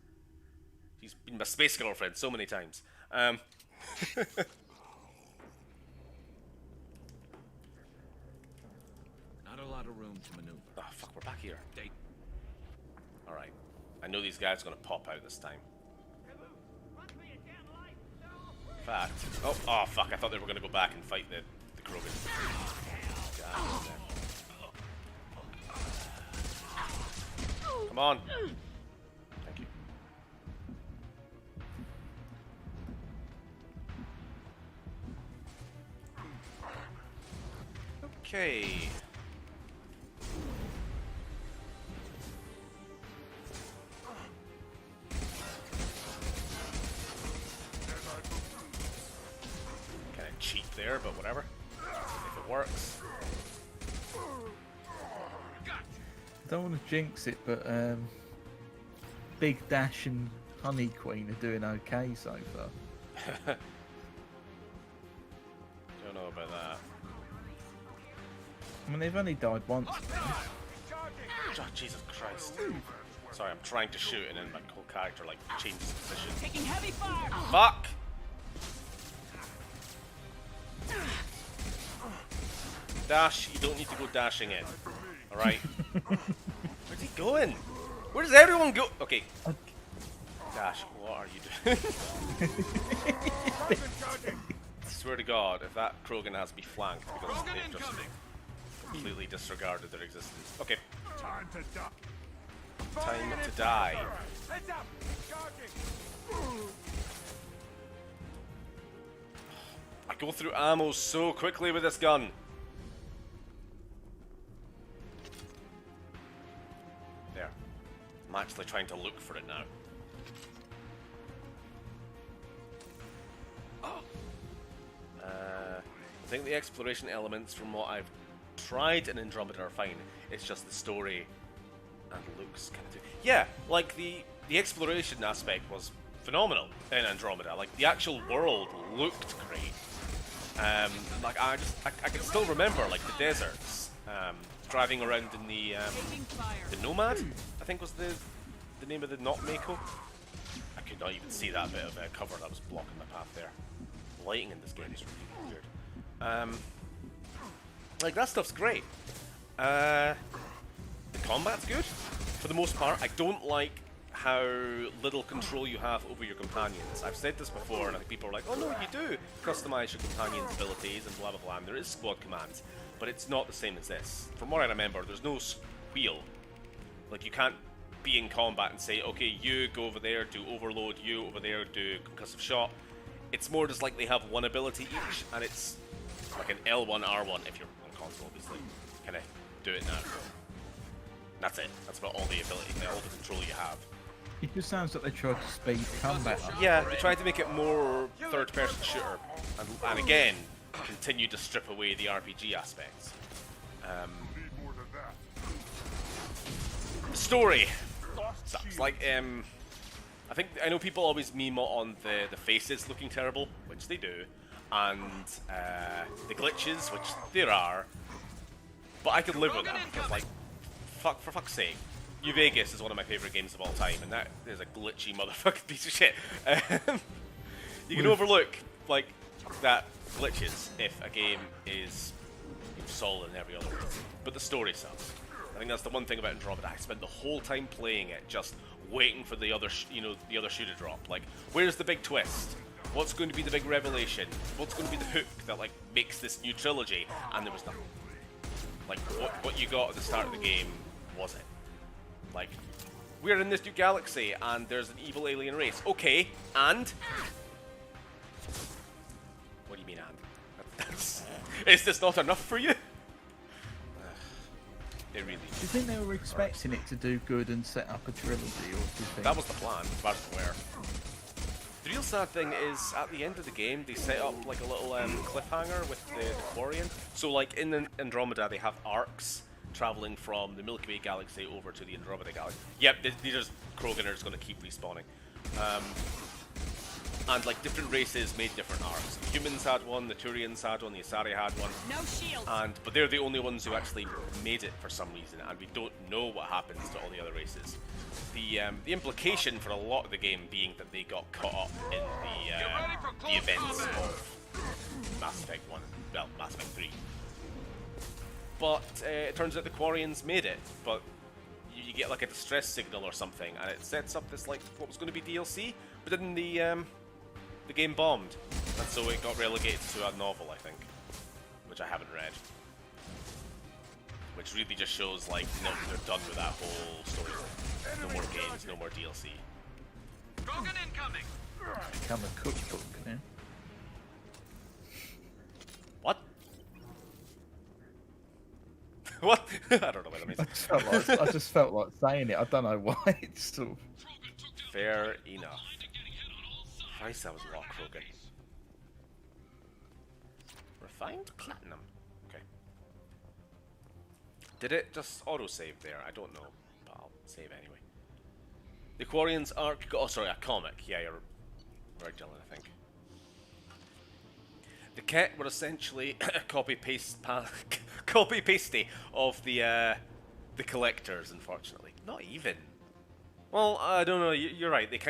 Speaker 1: She's been my space girlfriend so many times.
Speaker 3: Not a lot of room to maneuver.
Speaker 1: Oh fuck, we're back here. Alright. I know these guys are gonna pop out this time. In fact. Oh fuck, I thought they were gonna go back and fight the Krogan. God, come on! Thank you. Okay. Kind of cheap there, but whatever. If it works.
Speaker 2: I don't want to jinx it, but Big Dash and Honey Queen are doing okay so far.
Speaker 1: Don't know about that.
Speaker 2: I mean, they've only died once.
Speaker 1: Oh, Jesus Christ. Sorry, I'm trying to shoot and then my whole character like changes position.
Speaker 10: Taking heavy fire.
Speaker 1: Fuck! Dash, you don't need to go dashing in. Alright? Where's he going? Where does everyone go? Okay. Dash, what are you doing? I swear to God, if that Krogan has me flanked because they've just completely disregarded their existence. Okay. Time to die. I go through ammo so quickly with this gun. There. I'm actually trying to look for it now. I think the exploration elements from what I've tried in Andromeda are fine. It's just the story and looks kind of... Yeah, like the exploration aspect was phenomenal in Andromeda. Like the actual world looked great. Like I can still remember like the deserts, driving around in the Nomad, I think was the name of the not Mako. I could not even see that bit of cover that was blocking my path there. Lighting in this game is really weird. Like that stuff's great. The combat's good for the most part. I don't like how little control you have over your companions. I've said this before, and I think people are like, "Oh no, you do customize your companions' abilities and blah blah blah." And there is squad commands, but it's not the same as this. From what I remember, there's no wheel. Like you can't be in combat and say, "Okay, you go over there, do overload. You over there, do concussive shot." It's more just like they have one ability each, and it's like an L1, R1 if you're on console, obviously. Kind of do it now. That's it. That's about all the ability, all the control you have.
Speaker 2: It just sounds like they tried to speed combat up.
Speaker 1: Yeah, they tried to make it more third-person shooter, and again, continue to strip away the RPG aspects. The story sucks. Like, I know people always meme on the faces looking terrible, which they do, and the glitches, which there are, but I could live with that because, like, for fuck's sake, New Vegas is one of my favorite games of all time, and that is a glitchy motherfucking piece of shit. You can overlook like that glitches if a game is solid in every other way, but the story sucks. I think that's the one thing about Andromeda. I spent the whole time playing it just waiting for the other, the other shoe to drop. Like, where's the big twist? What's going to be the big revelation? What's going to be the hook that like makes this new trilogy? And there was nothing. Like what you got at the start of the game wasn't. Like, we're in this new galaxy and there's an evil alien race. Okay, and? What do you mean and? Is this not enough for you? They really...
Speaker 2: Do you think they were expecting it to do good and set up a trilogy, or do you think...
Speaker 1: That was the plan, as far as I'm aware. The real sad thing is, at the end of the game, they set up like a little cliffhanger with the Quarian. So, like in Andromeda, they have arcs traveling from the Milky Way galaxy over to the Andromeda galaxy. Yep, these are Krogan are just going to keep respawning. And like different races made different arcs. The humans had one, the Turians had one, the Asari had one.
Speaker 4: No shield.
Speaker 1: But they're the only ones who actually made it for some reason, and we don't know what happens to all the other races. The implication for a lot of the game being that they got caught up in the events of Mass Effect 1, well, Mass Effect 3. But it turns out the Quarians made it, but you get like a distress signal or something, and it sets up this like what was going to be DLC, but then the game bombed, and so it got relegated to a novel, I think, which I haven't read. Which really just shows like no, they're done with that whole storyline. No more games, no more DLC.
Speaker 8: Krogan incoming.
Speaker 2: Become a cookbook now.
Speaker 1: What? What? I don't know what that means.
Speaker 2: I just felt like saying it. I don't know why. It's sort of...
Speaker 1: Fair enough. Christ, that was a lot, Krogan. Refined platinum. Okay. Did it just autosave there? I don't know, but I'll save anyway. The Quarians arc. Oh, sorry, a comic. Yeah, you're right, Dylan, I think. The Ket were essentially copy pasty of the collectors. Unfortunately, not even. Well, I don't know. You're right. They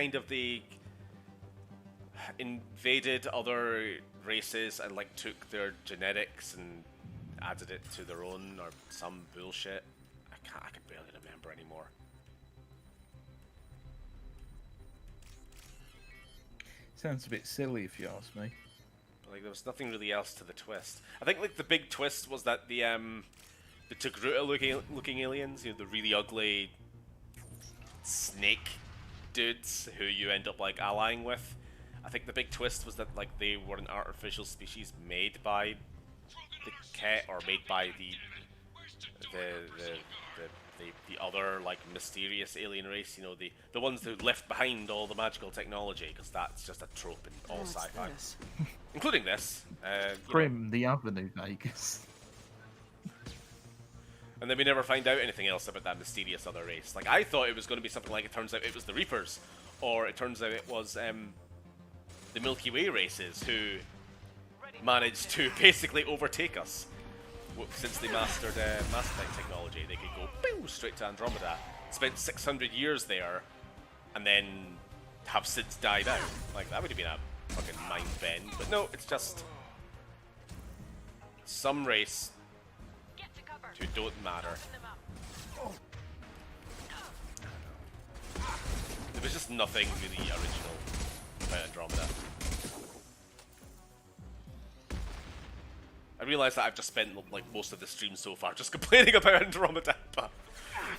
Speaker 1: invaded other races and like took their genetics and added it to their own or some bullshit. I can barely remember anymore.
Speaker 2: Sounds a bit silly if you ask me.
Speaker 1: Like there was nothing really else to the twist. I think like the big twist was that the Togruta looking aliens, the really ugly snake dudes who you end up like allying with. I think the big twist was that like they were an artificial species made by the Ket, or made by the other like mysterious alien race. You know, the ones who left behind all the magical technology, because that's just a trope in all sci-fi, including this.
Speaker 2: Grim, the other New Vegas.
Speaker 1: And then we never find out anything else about that mysterious other race. Like, I thought it was going to be something like, it turns out it was the Reapers, or it turns out it was the Milky Way races who managed to basically overtake us. Since they mastered mass effect technology, they could go pew, straight to Andromeda, spent 600 years there, and then have since died out. Like, that would have been a fucking mind bend. But no, it's just some race who don't matter. There was just nothing really original about Andromeda. I realise that I've just spent like most of the stream so far just complaining about Andromeda, but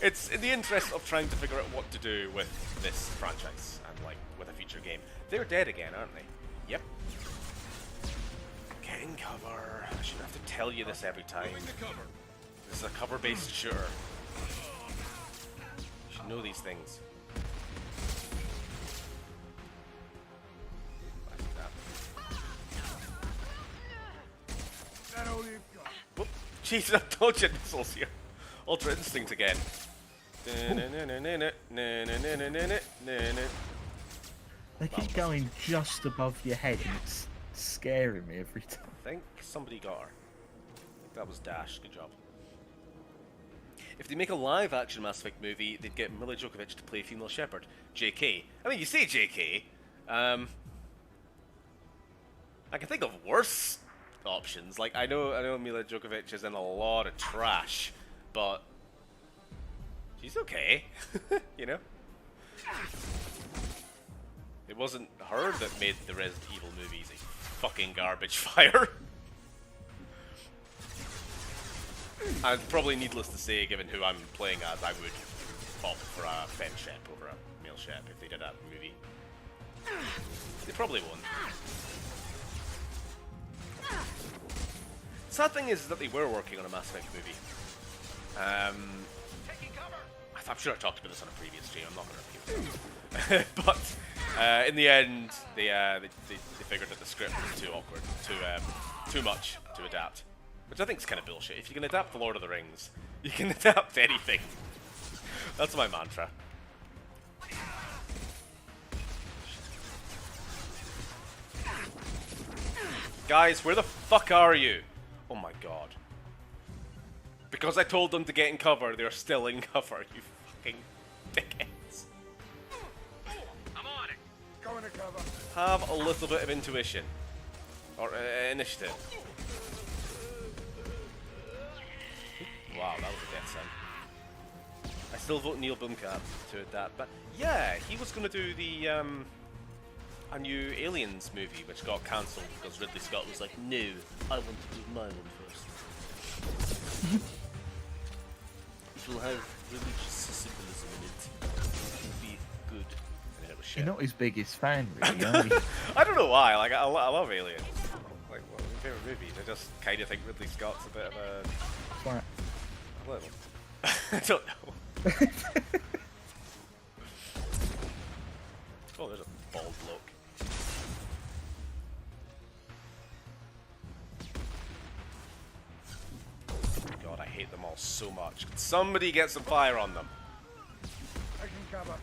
Speaker 1: it's in the interest of trying to figure out what to do with this franchise and like with a future game. They're dead again, aren't they? Yep. Get in cover. I shouldn't have to tell you this every time. This is a cover-based shooter. You should know these things. Whoop. Jesus, I'm dodging missiles here. Ultra Instinct again.
Speaker 2: They keep going just above your head and it's scaring me every time.
Speaker 1: I think somebody got her. I think that was Dash. Good job. If they make a live-action Mass Effect movie, they'd get Mila Djokovic to play female Shepard. JK. I mean, you say JK. I can think of worse options. Like, I know Mila Djokovic is in a lot of trash, but she's okay. You know? It wasn't her that made the Resident Evil movies a fucking garbage fire. And probably needless to say, given who I'm playing as, I would opt for a femme shep over a male shep if they did a movie. They probably won't. Sad thing is that they were working on a Mass Effect movie. I'm sure I talked about this on a previous stream. I'm not going to repeat it. But in the end, they figured that the script was too awkward, too much to adapt. Which I think is kind of bullshit. If you can adapt The Lord of the Rings, you can adapt anything. That's my mantra. Guys, where the fuck are you? Oh my god. Because I told them to get in cover, they're still in cover, you fucking dickheads.
Speaker 8: I'm on it.
Speaker 6: Go into cover.
Speaker 1: Have a little bit of intuition. Or initiative. Wow, that was a death sound. I still vote Neil Blomkamp to adapt, but yeah, he was going to do the a new Aliens movie, which got cancelled because Ridley Scott was like, "No, I want to do my one first." It will have religious symbolism in it. It will be good. And then it was shit.
Speaker 2: You're not his biggest fan, really, are you?
Speaker 1: I don't know why. Like, I love Aliens. Like, one of my favorite movies. I just kind of think Ridley Scott's a bit of a
Speaker 2: Right.
Speaker 1: a little. I don't know. Oh, there's a bald bloke. God, I hate them all so much. Could somebody get some fire on them?
Speaker 6: I can cover.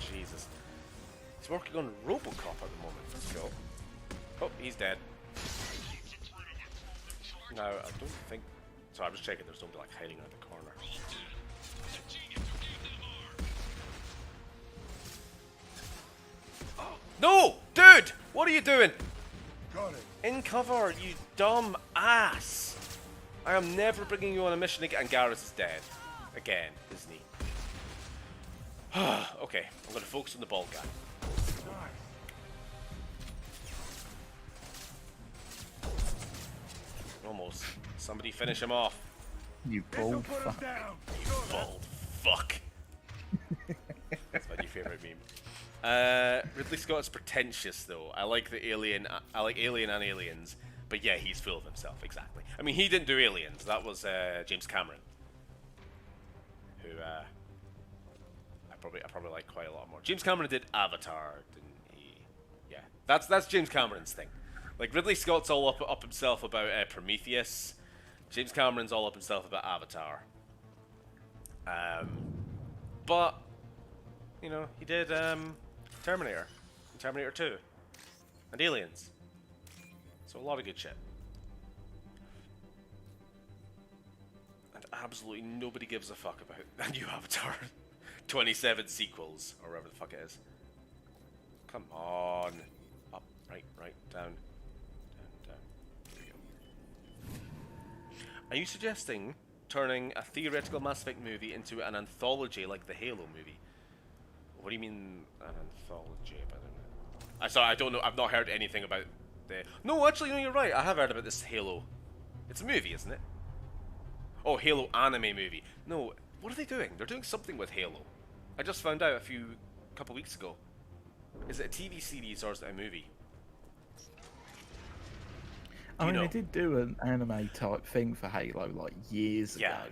Speaker 1: Jesus. He's working on RoboCop at the moment. Let's go. Oh, he's dead. No, I don't think... So I'm just checking there's nobody like hiding around the corner. No! Dude! What are you doing?
Speaker 6: Got it.
Speaker 1: In cover, you dumb ass! I am never bringing you on a mission again. And Garrus is dead. Again, isn't he? Okay, I'm going to focus on the bald guy. Almost. Somebody finish him off.
Speaker 2: You
Speaker 6: This'll
Speaker 2: bald
Speaker 6: put 'em
Speaker 2: fuck.
Speaker 6: down.
Speaker 1: Bald fuck. That's my new favorite meme. Ridley Scott's pretentious though. I like Alien and Aliens, but yeah, he's full of himself. Exactly. I mean, he didn't do Aliens. That was James Cameron, who I probably like quite a lot more. James Cameron did Avatar, didn't he? Yeah, that's James Cameron's thing. Like Ridley Scott's all up himself about Prometheus. James Cameron's all up himself about Avatar. But you know, he did Terminator, and Terminator 2, and Aliens. So a lot of good shit. And absolutely nobody gives a fuck about the new Avatar. 27 sequels, or whatever the fuck it is. Come on. Up, right, down. There we go. Are you suggesting turning a theoretical Mass Effect movie into an anthology like the Halo movie? What do you mean, an anthology? I don't know. I've not heard anything about the... No, actually, no, you're right. I have heard about this Halo. It's a movie, isn't it? Oh, Halo anime movie. No, what are they doing? They're doing something with Halo. I just found out a couple weeks ago. Is it a TV series or is it a movie?
Speaker 2: I mean, they did do an anime type thing for Halo like years ago.
Speaker 1: Yeah,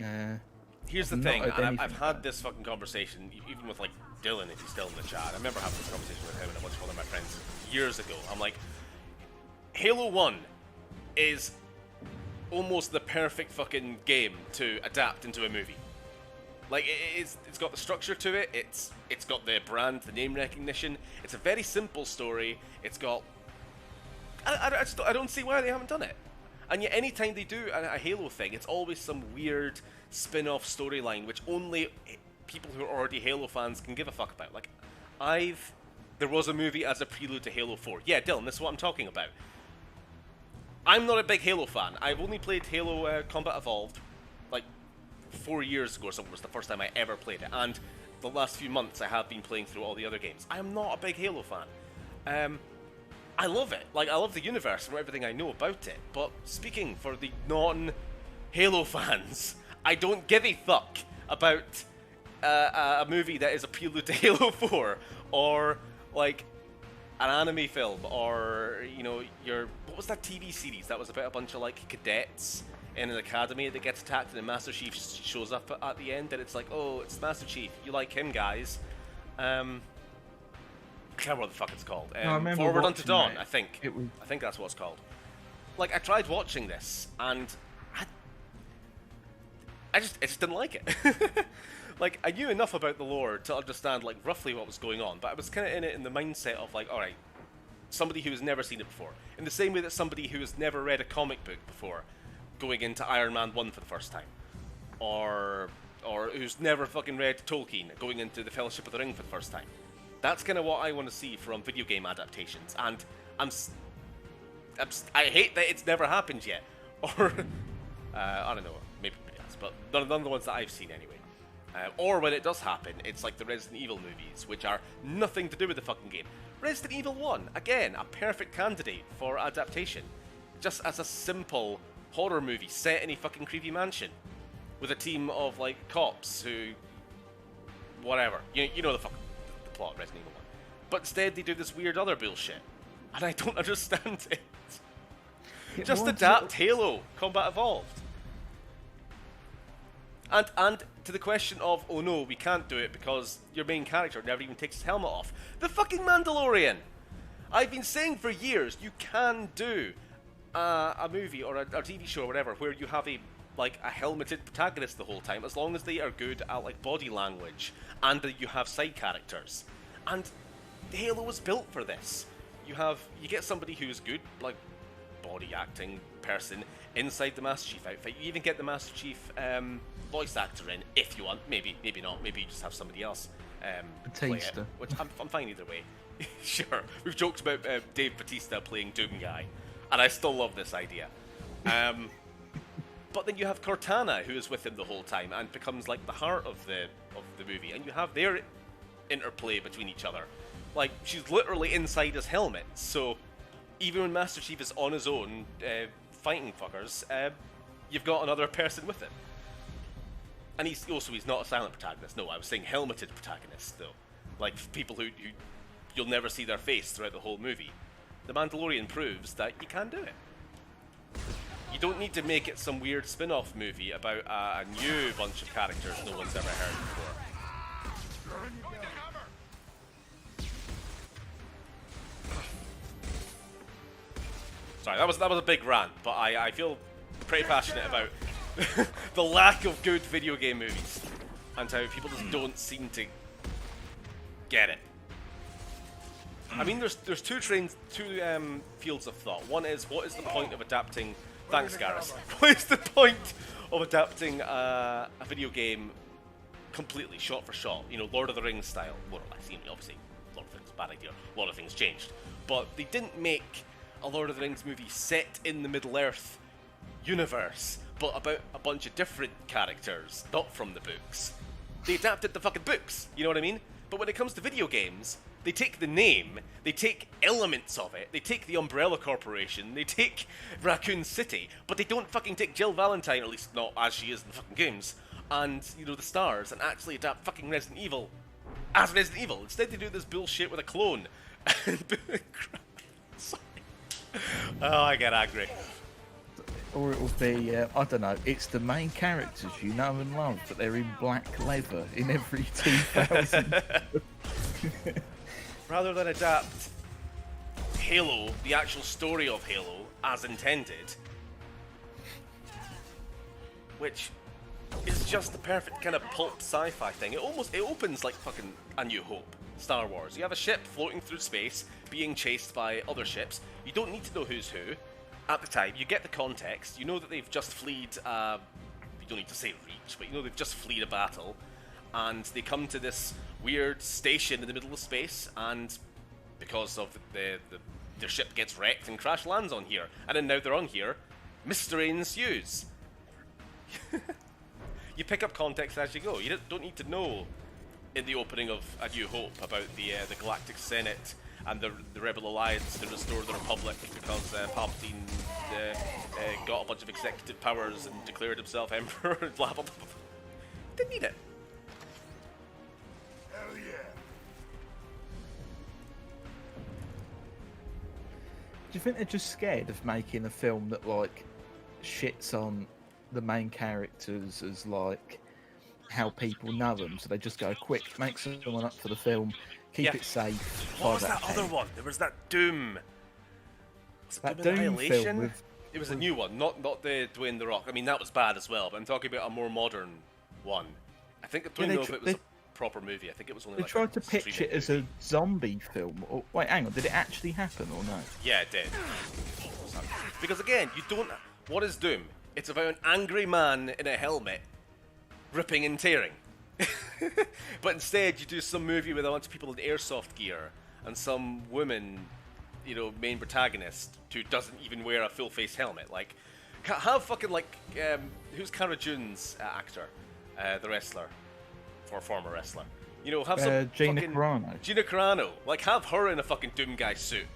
Speaker 1: I know. Here's the
Speaker 2: I've
Speaker 1: thing,
Speaker 2: not heard
Speaker 1: and I've
Speaker 2: anything
Speaker 1: had
Speaker 2: about
Speaker 1: this fucking conversation, even with like Dylan, if he's still in the chat. I remember having this conversation with him and a bunch of other my friends years ago. I'm like, Halo 1 is almost the perfect fucking game to adapt into a movie. Like, it's got the structure to it, it's got the brand, the name recognition, it's a very simple story, it's got... I don't see why they haven't done it. And yet anytime they do a Halo thing, it's always some weird spin-off storyline which only people who are already Halo fans can give a fuck about. Like, there was a movie as a prelude to Halo 4. Yeah, Dylan, this is what I'm talking about. I'm not a big Halo fan. I've only played Halo Combat Evolved, like, 4 years ago or something was the first time I ever played it. And the last few months I have been playing through all the other games. I am not a big Halo fan. I love it. Like, I love the universe and everything I know about it. But speaking for the non-Halo fans, I don't give a fuck about a movie that is a prelude to Halo 4, or like an anime film, or you know, what was that TV series that was about a bunch of like cadets in an academy that gets attacked and then Master Chief shows up at the end and it's like, oh, it's Master Chief, you like him, guys. I can't remember what the fuck it's called. Forward Unto Dawn, I think. I think that's what it's called. Like, I tried watching this and I just didn't like it. Like, I knew enough about the lore to understand, like, roughly what was going on, but I was kind of in it in the mindset of, like, alright, somebody who has never seen it before. In the same way that somebody who has never read a comic book before, going into Iron Man 1 for the first time. Or who's never fucking read Tolkien, going into the Fellowship of the Ring for the first time. That's kind of what I want to see from video game adaptations, and I hate that it's never happened yet. Or, I don't know, maybe it has, but none of the ones that I've seen anyway. Or when it does happen, it's like the Resident Evil movies, which are nothing to do with the fucking game. Resident Evil 1, again, a perfect candidate for adaptation. Just as a simple horror movie set in a fucking creepy mansion. With a team of, like, cops who... whatever. You know the plot of Resident Evil 1. But instead they do this weird other bullshit. And I don't understand it. Just adapt Halo Combat Evolved. And to the question of, oh no, we can't do it because your main character never even takes his helmet off. The fucking Mandalorian! I've been saying for years, you can do a movie or a TV show or whatever where you have a helmeted protagonist the whole time, as long as they are good at like body language and that you have side characters. And Halo was built for this. You get somebody who's good, like body acting person inside the Master Chief outfit. You even get the Master Chief voice actor in if you want. Maybe not. Maybe you just have somebody else play it, which I'm fine either way. Sure, we've joked about Dave Bautista playing Doom Guy, and I still love this idea. But then you have Cortana, who is with him the whole time and becomes like the heart of the movie, and you have their interplay between each other. Like, she's literally inside his helmet, so even when Master Chief is on his own fighting fuckers, you've got another person with him. And he's not a silent protagonist. No, I was saying helmeted protagonist, though. Like, people who you'll never see their face throughout the whole movie. The Mandalorian proves that you can do it. You don't need to make it some weird spin-off movie about a new bunch of characters no one's ever heard before. Sorry, that was a big rant, but I feel pretty passionate about the lack of good video game movies and how people just don't seem to get it. I mean, there's two fields of thought. One is, what is the point of adapting? Thanks, Garrus. What is the point of adapting a video game completely, shot for shot? You know, Lord of the Rings style, more or less. You know, obviously, Lord of the Rings, bad idea. A lot of things changed, but they didn't make a Lord of the Rings movie set in the Middle Earth universe, but about a bunch of different characters, not from the books. They adapted the fucking books, you know what I mean? But when it comes to video games, they take the name, they take elements of it, they take the Umbrella Corporation, they take Raccoon City, but they don't fucking take Jill Valentine, or at least not as she is in the fucking games, and, you know, the stars, and actually adapt fucking Resident Evil as Resident Evil. Instead they do this bullshit with a clone. Sorry. Oh, I get angry.
Speaker 2: Or it will be, I don't know, it's the main characters you know and love, but they're in black leather in every 2000.
Speaker 1: Rather than adapt Halo, the actual story of Halo, as intended, which is just the perfect kind of pulp sci-fi thing. It opens like fucking A New Hope, Star Wars. You have a ship floating through space, being chased by other ships. You don't need to know who's who. At the time, you get the context. You know that they've just fled. You don't need to say reach, but you know they've just fled a battle, and they come to this weird station in the middle of space, and because of their ship gets wrecked and crash lands on here, and then now they're on here, mystery ensues. You pick up context as you go. You don't need to know in the opening of A New Hope about the Galactic Senate and the Rebel Alliance to restore the Republic because Palpatine got a bunch of executive powers and declared himself Emperor and blah blah blah. Didn't need it.
Speaker 6: Hell yeah.
Speaker 2: Do you think they're just scared of making a film that, like, shits on the main characters as, like, how people know them, so they just go, quick, make someone up for the film, keep it safe.
Speaker 1: What was that other one? There was that Doom. Was it
Speaker 2: That
Speaker 1: Doom
Speaker 2: Doom
Speaker 1: Annihilation?
Speaker 2: film with...
Speaker 1: It was a new one, not the Dwayne The Rock. I mean, that was bad as well, but I'm talking about a more modern one. I think I don't know if it was a proper movie. I think it was only
Speaker 2: They
Speaker 1: like
Speaker 2: tried to pitch it as a zombie film. Or, wait, hang on, did it actually happen or no?
Speaker 1: Yeah, it did. Because again, you don't... What is Doom? It's about an angry man in a helmet ripping and tearing. But instead, you do some movie with a bunch of people in airsoft gear and some woman, you know, main protagonist who doesn't even wear a full face helmet. Like, have fucking like, who's Cara Dune's actor, the wrestler, or former wrestler? You know, have some
Speaker 2: Gina
Speaker 1: fucking
Speaker 2: Carano.
Speaker 1: Gina Carano. Like, have her in a fucking Doom guy suit.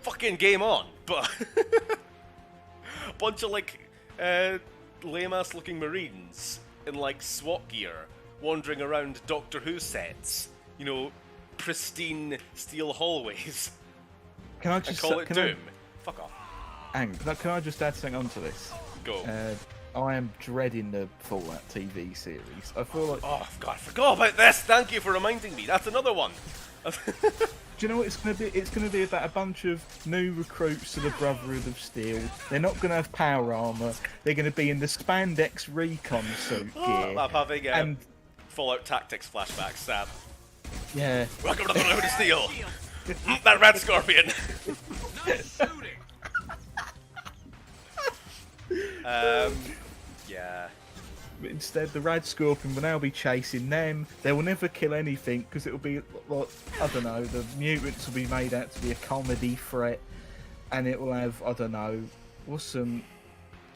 Speaker 1: Fucking game on, but bunch of like lame ass looking Marines in like SWAT gear wandering around Doctor Who sets, you know, pristine steel hallways.
Speaker 2: Can I just
Speaker 1: call it Doom? Fuck off.
Speaker 2: Hang on, can I just add something onto this?
Speaker 1: Go.
Speaker 2: I am dreading the Fallout TV series. I feel like...
Speaker 1: Oh, God, I forgot about this. Thank you for reminding me. That's another one.
Speaker 2: Do you know what it's going to be? It's going to be about a bunch of new recruits to the Brotherhood of Steel. They're not going to have power armor. They're going to be in the spandex recon suit gear.
Speaker 1: I'm having
Speaker 2: and
Speaker 1: Fallout Tactics flashbacks, Sam.
Speaker 2: yeah,
Speaker 1: Welcome to the Brotherhood of Steel. That red scorpion. Yeah.
Speaker 2: but instead the Rad Scorpion will now be chasing them. They will never kill anything because it will be like, I don't know, the mutants will be made out to be a comedy threat, and it will have, I don't know, what's some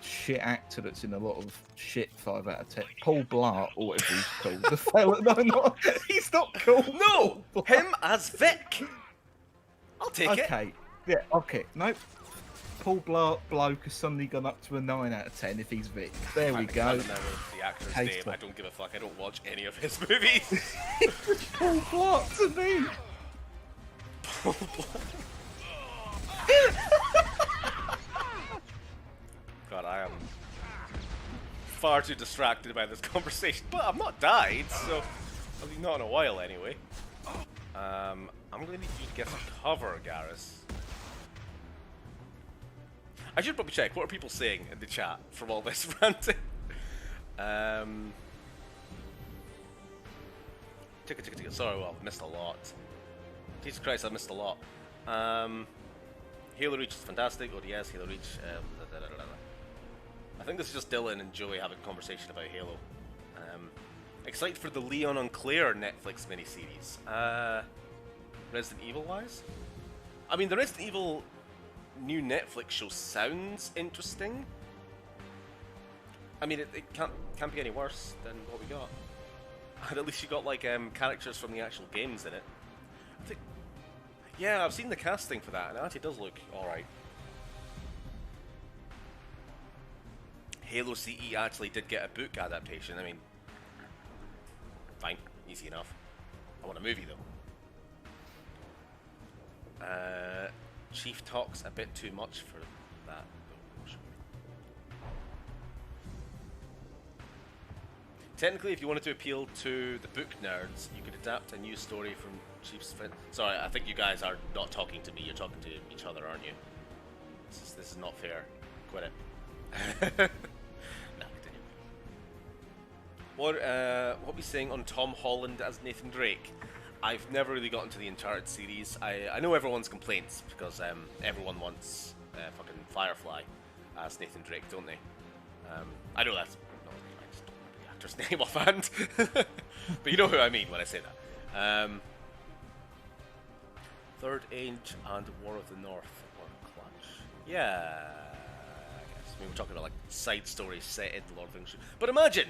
Speaker 2: shit actor that's in a lot of shit 5 out of 10. Paul Blart or whatever he's called. The fella, no, he's not cool.
Speaker 1: No, him as Vic. I'll take it.
Speaker 2: Okay, yeah, okay, nope. Paul Bloke has suddenly gone up to a 9 out of 10 if he's Vic. There we
Speaker 1: I
Speaker 2: go.
Speaker 1: can't remember the actor's name.
Speaker 2: Tasteful.
Speaker 1: I don't give a fuck. I don't watch any of his movies.
Speaker 2: Paul Block to me.
Speaker 1: God, I am far too distracted by this conversation. But I've not died, so at least not in a while anyway. I'm gonna need you to get some cover, Garrus. I should probably check. What are people saying in the chat from all this ranting? Ticket. Sorry, well, I've missed a lot. Jesus Christ, I've missed a lot. Halo Reach is fantastic. ODS, Halo Reach. I think this is just Dylan and Joey having a conversation about Halo. Excited for the Leon on Claire Netflix miniseries. Resident Evil wise? I mean, the Resident Evil new Netflix show sounds interesting. I mean, it can't be any worse than what we got. And at least you got like characters from the actual games in it. I think, yeah, I've seen the casting for that, and it actually does look alright. Halo CE actually did get a book adaptation. I mean, fine, easy enough. I want a movie though. Chief talks a bit too much for that. Technically, if you wanted to appeal to the book nerds, you could adapt a new story from Chief's friend. Sorry, I think you guys are not talking to me. You're talking to each other, aren't you? This is not fair. Quit it. No, continue. What are we saying on Tom Holland as Nathan Drake? I've never really gotten to the Uncharted series. I know everyone's complaints because everyone wants fucking Firefly as Nathan Drake, don't they? I know that's not his name. I just don't remember the actor's name offhand. But you know who I mean when I say that. Third Age and War of the North were clutch. Yeah, I guess. I mean, we're talking about like side stories set in the Lord of the Rings. But imagine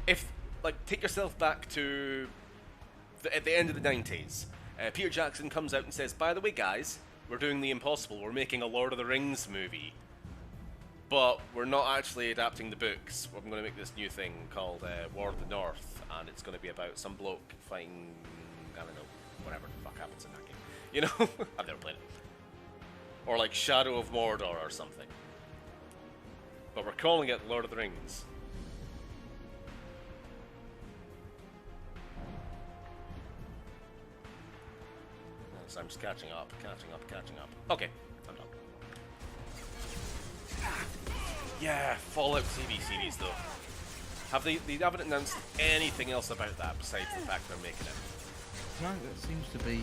Speaker 1: if, like, take yourself back to at the end of the 90s. Peter Jackson comes out and says, by the way, guys, we're doing the impossible. We're making a Lord of the Rings movie. But we're not actually adapting the books. We're going to make this new thing called War of the North, and it's going to be about some bloke fighting, I don't know, whatever the fuck happens in that game. You know? I've never played it. Or like Shadow of Mordor or something. But we're calling it Lord of the Rings. So I'm just catching up. Okay, I'm done. Yeah, Fallout TV series though. They haven't announced anything else about that besides the fact they're making it.
Speaker 2: No, that seems to be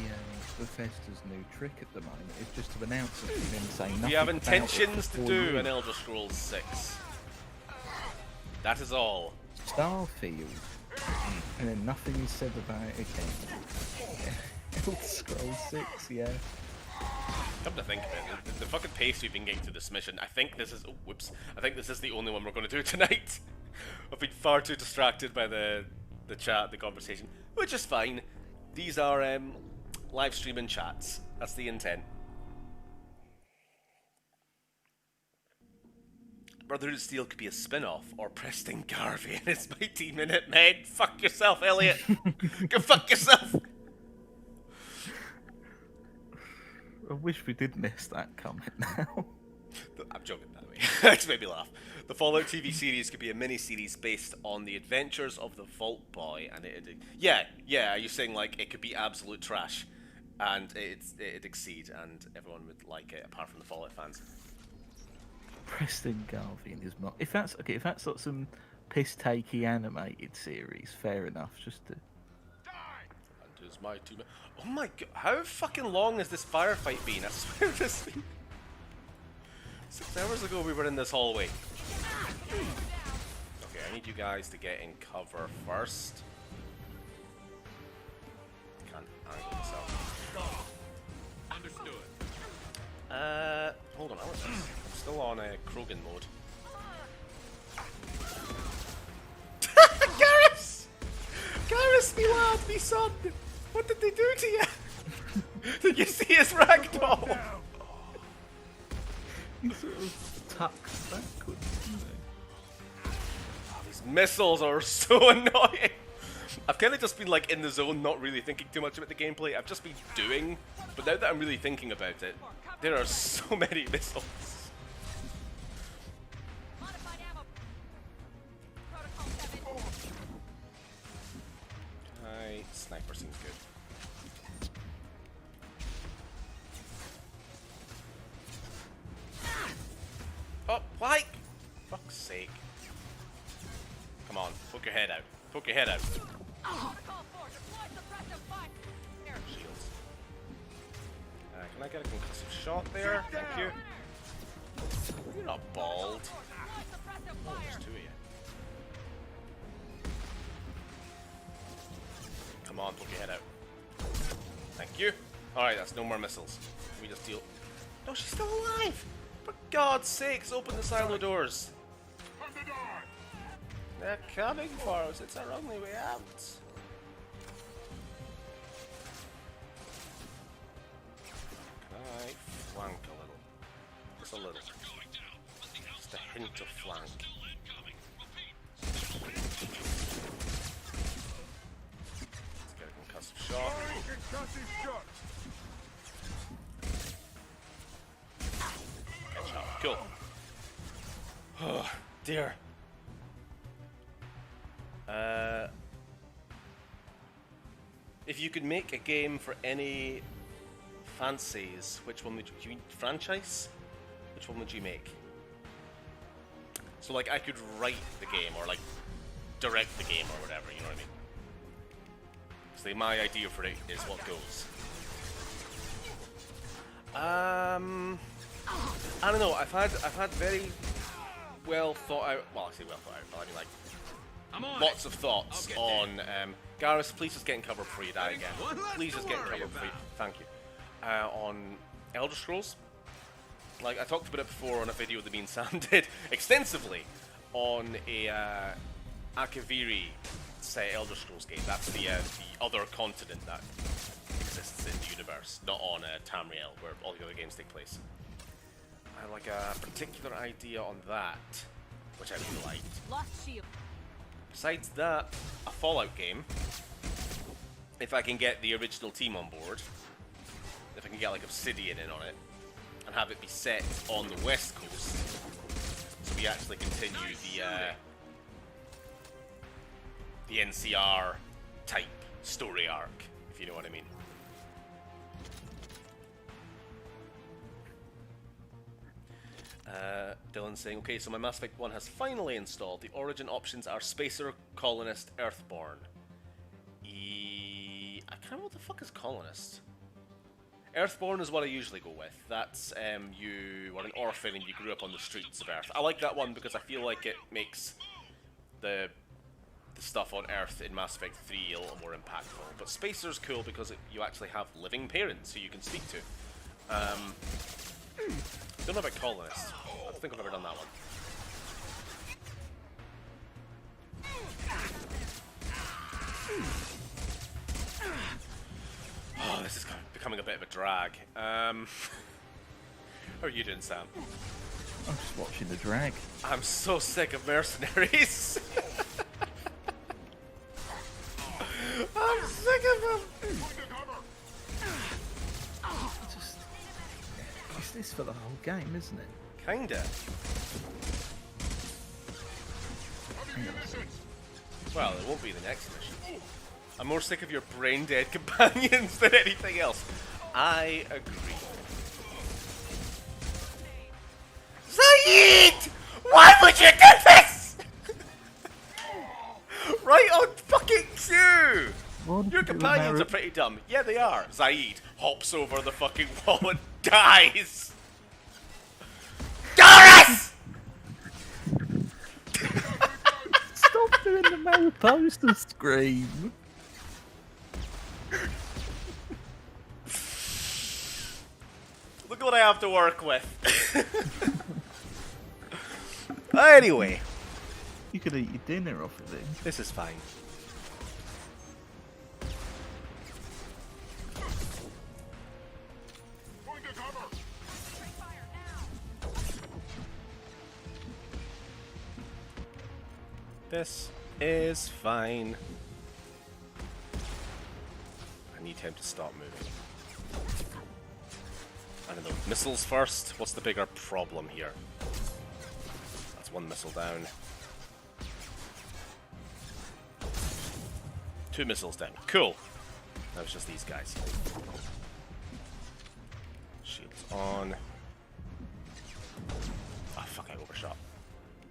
Speaker 2: Bethesda's new trick at the moment. It's just to announce it and then say nothing.
Speaker 1: We have
Speaker 2: about
Speaker 1: intentions
Speaker 2: it
Speaker 1: to
Speaker 2: before
Speaker 1: do
Speaker 2: you
Speaker 1: an Elder Scrolls 6. That is all.
Speaker 2: Starfield, and then nothing is said about it again. Elder Scrolls 6, yeah.
Speaker 1: Come to think of it, the fucking pace we've been getting through this mission, I think this is the only one we're going to do tonight. I've been far too distracted by the chat, the conversation, which is fine. These are live streaming chats. That's the intent. Brotherhood of Steel could be a spin-off, or Preston Garvey and his Mighty Minute Men. Fuck yourself, Elliot. Go fuck yourself.
Speaker 2: I wish we did miss that comment now.
Speaker 1: I'm joking, by the way. That just made me laugh. The Fallout TV series could be a mini-series based on the adventures of the Vault Boy, and yeah. Are you saying like it could be absolute trash, and it'd exceed, and everyone would like it apart from the Fallout fans?
Speaker 2: Preston Garvey and his mom. If that's like some piss-takey animated series, fair enough. Just to.
Speaker 1: And is my team. Oh my god! How fucking long has this firefight been? I swear this. 6 hours ago we were in this hallway. Okay, I need you guys to get in cover first. Can't angle myself.
Speaker 8: Understood.
Speaker 1: Hold on, I'm still on Krogan mode. Garrus, me lad, me son! What did they do to you? Did you see his ragdoll?
Speaker 2: He sort of tucks backwards, doesn't he?
Speaker 1: Oh, these missiles are so annoying. I've kind of just been like in the zone, not really thinking too much about the gameplay. I've just been doing, but now that I'm really thinking about it, there are so many missiles. Hi, sniper seems good. Oh, why? Fuck's sake. Come on, poke your head out. Poke your head out. Shields. Can I get a concussive shot there? Thank you. You're not bald. Oh, there's two of you. Come on, poke your head out. Thank you. Alright, that's no more missiles. We just deal. No, she's still alive! For God's sakes, open the silo doors. They're coming for us. It's our only way out. Can I flank a little? Just a little. Just a hint of flank. Let's get a concussive shot. Headshot. Cool. Oh, dear. If you could make a game for any fancies, which one would you franchise? Which one would you make? So like I could write the game or like direct the game or whatever, you know what I mean? So my idea for it is what goes. I don't know. I've had very well thought out. Well, I say well thought out, but I mean like lots of thoughts on. Garrus, please just get in cover before you die again. Please just get in cover before you. Thank you. On Elder Scrolls. Like I talked about it before on a video that me and Sam did extensively on a Akaviri say Elder Scrolls game. That's the other continent that exists in the universe, not on Tamriel, where all the other games take place. I have like a particular idea on that, which I really liked.
Speaker 4: Lost shield.
Speaker 1: Besides that, a Fallout game. If I can get the original team on board, if I can get like Obsidian in on it, and have it be set on the West Coast, so we actually continue the NCR type story arc, if you know what I mean. Dylan's saying, okay, so my Mass Effect 1 has finally installed. The origin options are Spacer, Colonist, Earthborn. I can't remember what the fuck is Colonist. Earthborn is what I usually go with. That's, you are an orphan and you grew up on the streets of Earth. I like that one because I feel like it makes the stuff on Earth in Mass Effect 3 a little more impactful. But Spacer's cool because you actually have living parents who you can speak to. Don't know about Colonists. I don't think I've ever done that one. Oh, this is becoming a bit of a drag. How are you doing, Sam?
Speaker 2: I'm just watching the drag.
Speaker 1: I'm so sick of mercenaries. I'm sick of them.
Speaker 2: It's this for the whole game, isn't it?
Speaker 1: Kinda.
Speaker 2: Hang on a second.
Speaker 1: Well, it won't be the next mission. I'm more sick of your brain-dead companions than anything else. I agree. Zaid! Why would you do this? Right on fucking cue! Your companions are pretty dumb. Yeah, they are. Zaid hops over the fucking wall and dies. Doris!
Speaker 2: Stop doing the Mariposa scream.
Speaker 1: Look what I have to work with. Anyway.
Speaker 2: You could eat your dinner off of this.
Speaker 1: This is fine. This is fine. I need him to stop moving. I don't know. Missiles first? What's the bigger problem here? That's one missile down. 2 missiles down. Cool. Now it's just these guys. Shields on. Oh fuck, I overshot.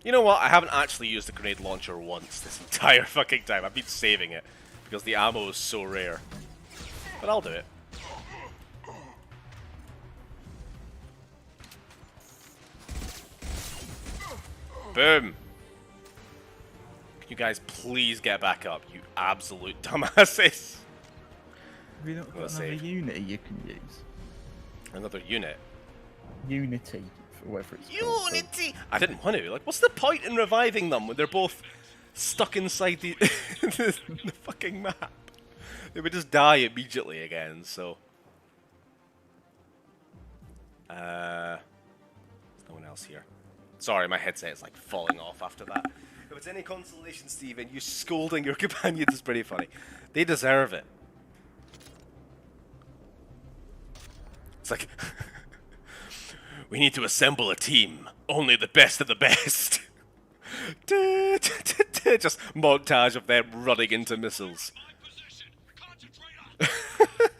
Speaker 1: You know what? I haven't actually used the grenade launcher once this entire fucking time. I've been saving it because the ammo is so rare. But I'll do it. Boom! Can you guys please get back up, you absolute dumbasses?
Speaker 2: Have you not got another
Speaker 1: save.
Speaker 2: Unity you can use?
Speaker 1: Another unit.
Speaker 2: Unity, for whatever it's called.
Speaker 1: Unity! I didn't want to. Like, what's the point in reviving them when they're both stuck inside the, the fucking map? They would just die immediately again, so... there's no one else here. Sorry, my headset is like falling off after that. If it's any consolation, Steven, you scolding your companions is pretty funny. They deserve it. It's like... we need to assemble a team. Only the best of the best. Just montage of them running into missiles.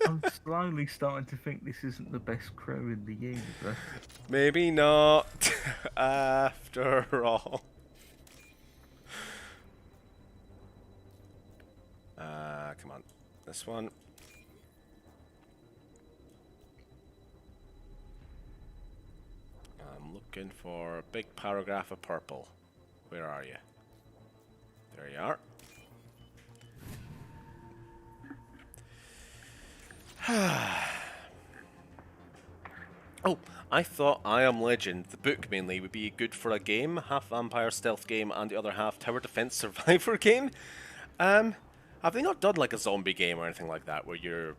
Speaker 2: I'm slowly starting to think this isn't the best crew in the universe.
Speaker 1: Maybe not, after all. Come on. This one. I'm looking for a big paragraph of purple. Where are you? There you are. Oh, I thought I Am Legend, the book mainly, would be good for a game, half vampire stealth game and the other half tower defense survivor game. Have they not done like a zombie game or anything like that where you're,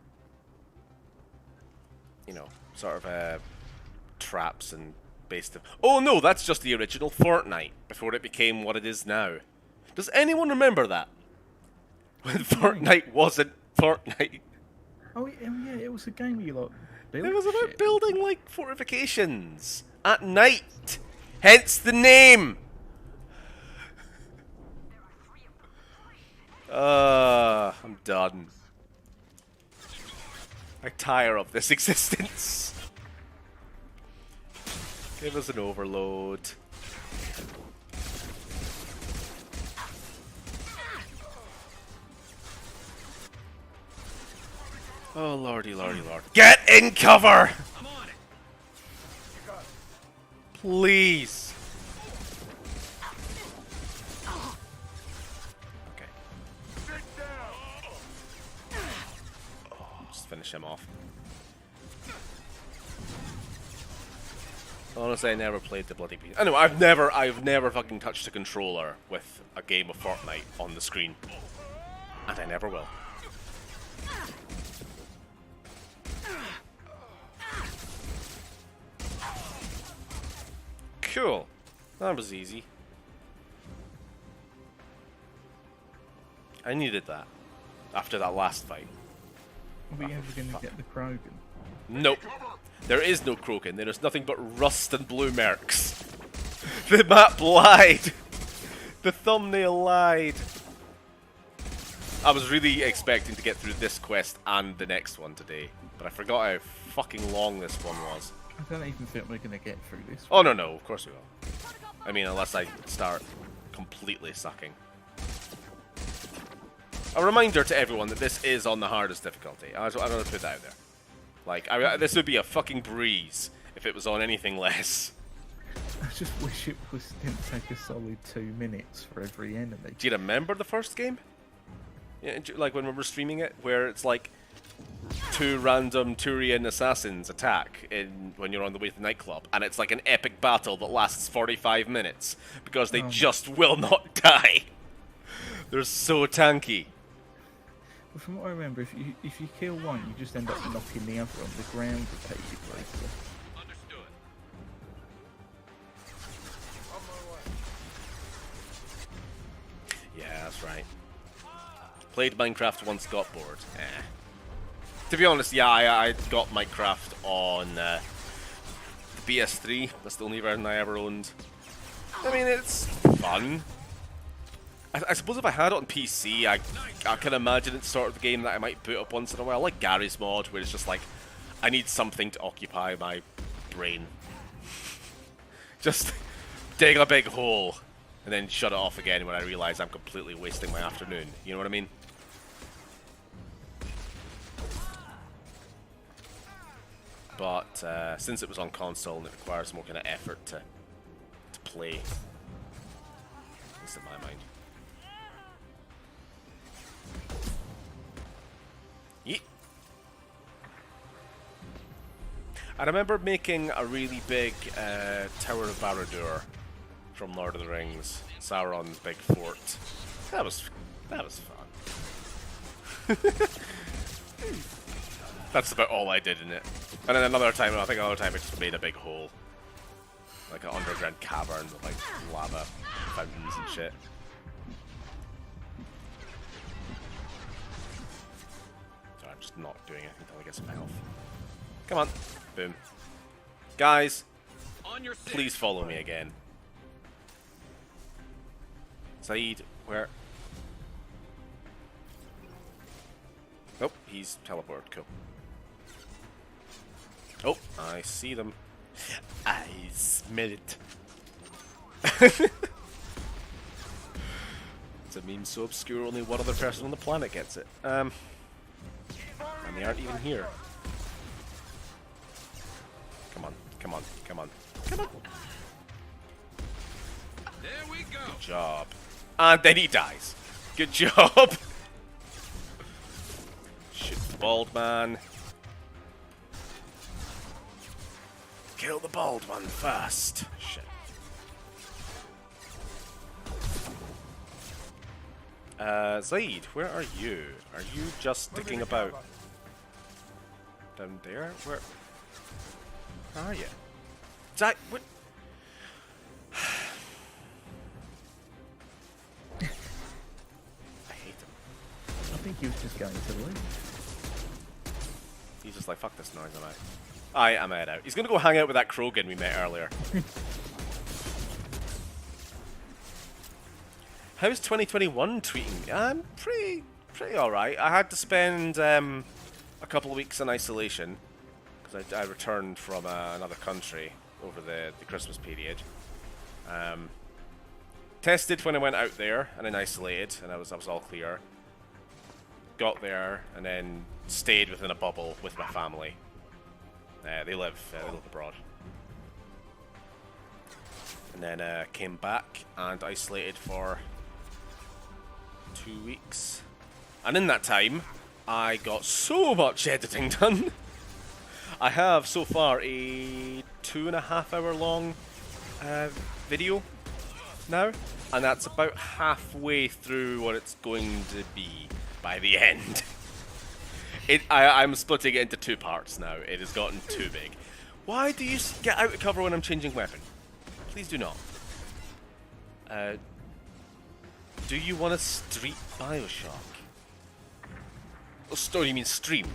Speaker 1: you know, sort of traps and based of... Oh no, that's just the original Fortnite before it became what it is now. Does anyone remember that? When Fortnite wasn't Fortnite.
Speaker 2: Oh yeah, it was a game you like built.
Speaker 1: It was about
Speaker 2: shit.
Speaker 1: building like fortifications at night. Hence the name. I'm done. I tire of this existence. Give us an overload. Oh lordy, lordy, lord. Get in cover!
Speaker 3: I'm on it.
Speaker 1: Please. Okay. Oh, just finish him off. Honestly, I never played the bloody piece. Anyway, I've never fucking touched a controller with a game of Fortnite on the screen. And I never will. Cool. That was easy. I needed that. After that last fight.
Speaker 2: Are we ever going to get the Krogan?
Speaker 1: Nope. There is no Krogan. There is nothing but rust and blue Mercs. The map lied. The thumbnail lied. I was really expecting to get through this quest and the next one today, but I forgot how fucking long this one was.
Speaker 2: I don't even think we're going to get through this.
Speaker 1: Oh no, of course we will. I mean, unless I start completely sucking. A reminder to everyone that this is on the hardest difficulty. I don't want to put that out there. Like, this would be a fucking breeze if it was on anything less.
Speaker 2: I just wish it didn't take a solid 2 minutes for every enemy.
Speaker 1: Do you remember the first game? Yeah, like when we were streaming it, where it's like 2 random Turian assassins attack when you're on the way to the nightclub, and it's like an epic battle that lasts 45 minutes because they just will not die. They're so tanky.
Speaker 2: But from what I remember, if you kill one, you just end up knocking the other on the ground repeatedly.
Speaker 3: Understood.
Speaker 1: That's right. Played Minecraft once, got bored. Eh. To be honest, yeah, I got Minecraft on the PS3. That's the only version I ever owned. I mean, it's fun. I suppose if I had it on PC, I can imagine it's sort of the game that I might boot up once in a while, like Gary's mod, where it's just like, I need something to occupy my brain. Just dig a big hole, and then shut it off again when I realise I'm completely wasting my afternoon. You know what I mean? But since it was on console and it requires more kind of effort to play, at least in my mind. Yeet. I remember making a really big Tower of Barad-dûr from Lord of the Rings, Sauron's big fort. That was fun. That's about all I did in it. And then another time I just made a big hole. Like an underground cavern with like lava fountains and shit. So I'm just not doing anything until I get some health. Come on. Boom. Guys, please follow me again. Saeed, where? Oh, he's teleported. Cool. Oh, I see them. I smell it. It's a meme so obscure only one other person on the planet gets it. And they aren't even here. Come on, come on, come on, come on.
Speaker 3: There we go.
Speaker 1: Good job. And then he dies. Good job. Shoot the bald man. Kill the bald one first. Shit. Zaid, where are you? Are you just sticking about? Down there? Where are you? Zaid, what? I hate him.
Speaker 2: I think he was just going to leave.
Speaker 1: He's just like, fuck this noise, am I? I'm head out. He's gonna go hang out with that Krogan we met earlier. How's 2021 treating me? I'm pretty alright. I had to spend a couple of weeks in isolation because I returned from another country over the Christmas period. Tested when I went out there and then isolated, and I was all clear. Got there and then stayed within a bubble with my family. They live abroad. And then came back and isolated for 2 weeks. And in that time, I got so much editing done. I have so far a 2.5 hour long video now, and that's about halfway through what it's going to be by the end. I'm splitting it into 2 parts now. It has gotten too big. Why do you get out of cover when I'm changing weapon? Please do not. Do you want a street Bioshock? Oh, story, you mean stream?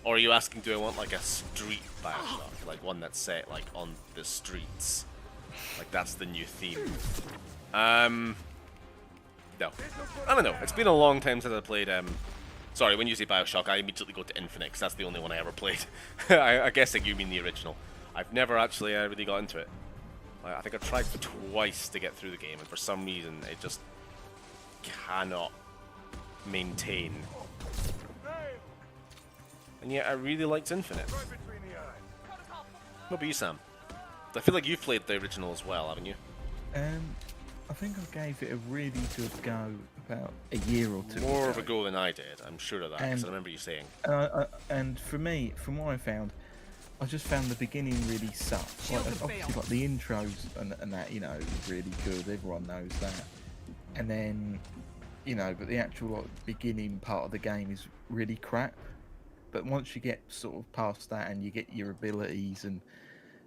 Speaker 1: Or are you asking, do I want like a street Bioshock? Like one that's set like on the streets? Like that's the new theme. No. I don't know. It's been a long time since I played sorry, when you say Bioshock, I immediately go to Infinite, because that's the only one I ever played. I guess like you mean the original. I've never actually really got into it. I think I tried twice to get through the game, and for some reason, it just cannot maintain. And yet, I really liked Infinite. What about you, Sam? I feel like you've played the original as well, haven't you?
Speaker 2: I think I gave it a really good go about a year or two
Speaker 1: More
Speaker 2: ago.
Speaker 1: of a go than I did, I'm sure of that, because I remember you saying.
Speaker 2: And for me, from what I found, I just found the beginning really sucked. Like, obviously, like the intros and that, you know, was really good. Everyone knows that. And then, you know, but the actual like beginning part of the game is really crap. But once you get sort of past that and you get your abilities and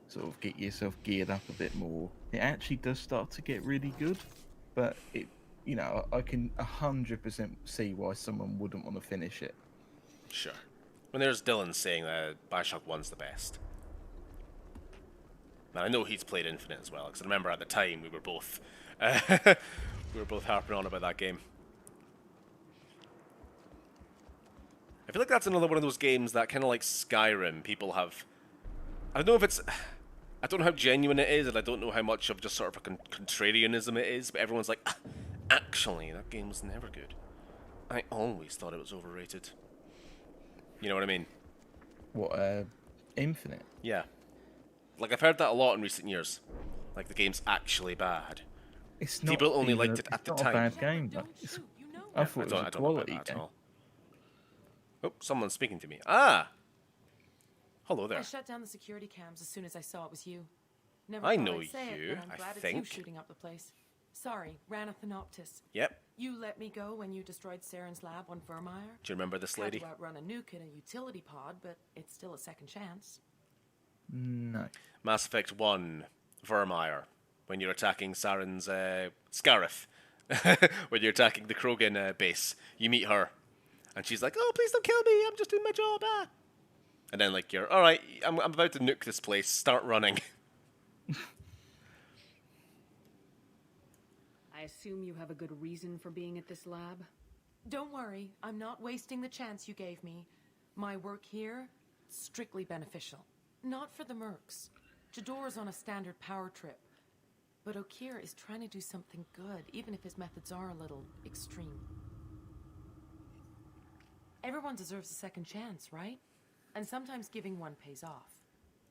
Speaker 2: sort of get yourself geared up a bit more, it actually does start to get really good. But it you know, I can 100% see why someone wouldn't want to finish it.
Speaker 1: Sure. When there's Dylan saying that Bioshock 1's the best. Now, I know he's played Infinite as well, because I remember at the time we were both harping on about that game. I feel like that's another one of those games that kind of like Skyrim, people have... I don't know if it's... I don't know how genuine it is, and I don't know how much of just sort of a contrarianism it is, but everyone's like, actually, that game was never good. I always thought it was overrated. You know what I mean?
Speaker 2: What, Infinite?
Speaker 1: Yeah. Like, I've heard that a lot in recent years. Like, the game's actually bad.
Speaker 2: It's not
Speaker 1: People only
Speaker 2: even
Speaker 1: liked it at the
Speaker 2: it's
Speaker 1: time.
Speaker 2: not a bad game, though. I thought it was a
Speaker 1: I don't know about
Speaker 2: quality
Speaker 1: that at
Speaker 2: game.
Speaker 1: all. Oh, someone's speaking to me. Ah! Hello there.
Speaker 10: I shut down the security cams as soon as I saw it was you. Never
Speaker 1: I
Speaker 10: thought
Speaker 1: know
Speaker 10: I'd say
Speaker 1: you,
Speaker 10: it, but I'm
Speaker 1: I
Speaker 10: glad it's
Speaker 1: think.
Speaker 10: you shooting up the place. Sorry, ran a Thanoptis.
Speaker 1: Yep.
Speaker 10: You let me go when you destroyed Saren's lab on Vermeer.
Speaker 1: Do you remember this
Speaker 10: Had
Speaker 1: lady?
Speaker 10: to outrun a nuke in a utility pod, but it's still a second chance.
Speaker 2: No.
Speaker 1: Mass Effect 1, Vermeer. When you're attacking Saren's, Scarif. When you're attacking the Krogan base. You meet her. And she's like, oh, please don't kill me, I'm just doing my job, ah. And then, like, you're, alright, I'm about to nuke this place, start running.
Speaker 4: I assume you have a good reason for being at this lab?
Speaker 10: Don't worry, I'm not wasting the chance you gave me. My work here, strictly beneficial. Not for the Mercs. Jador's on a standard power trip. But Okir is trying to do something good, even if his methods are a little extreme. Everyone deserves a second chance, right? And sometimes giving one pays off.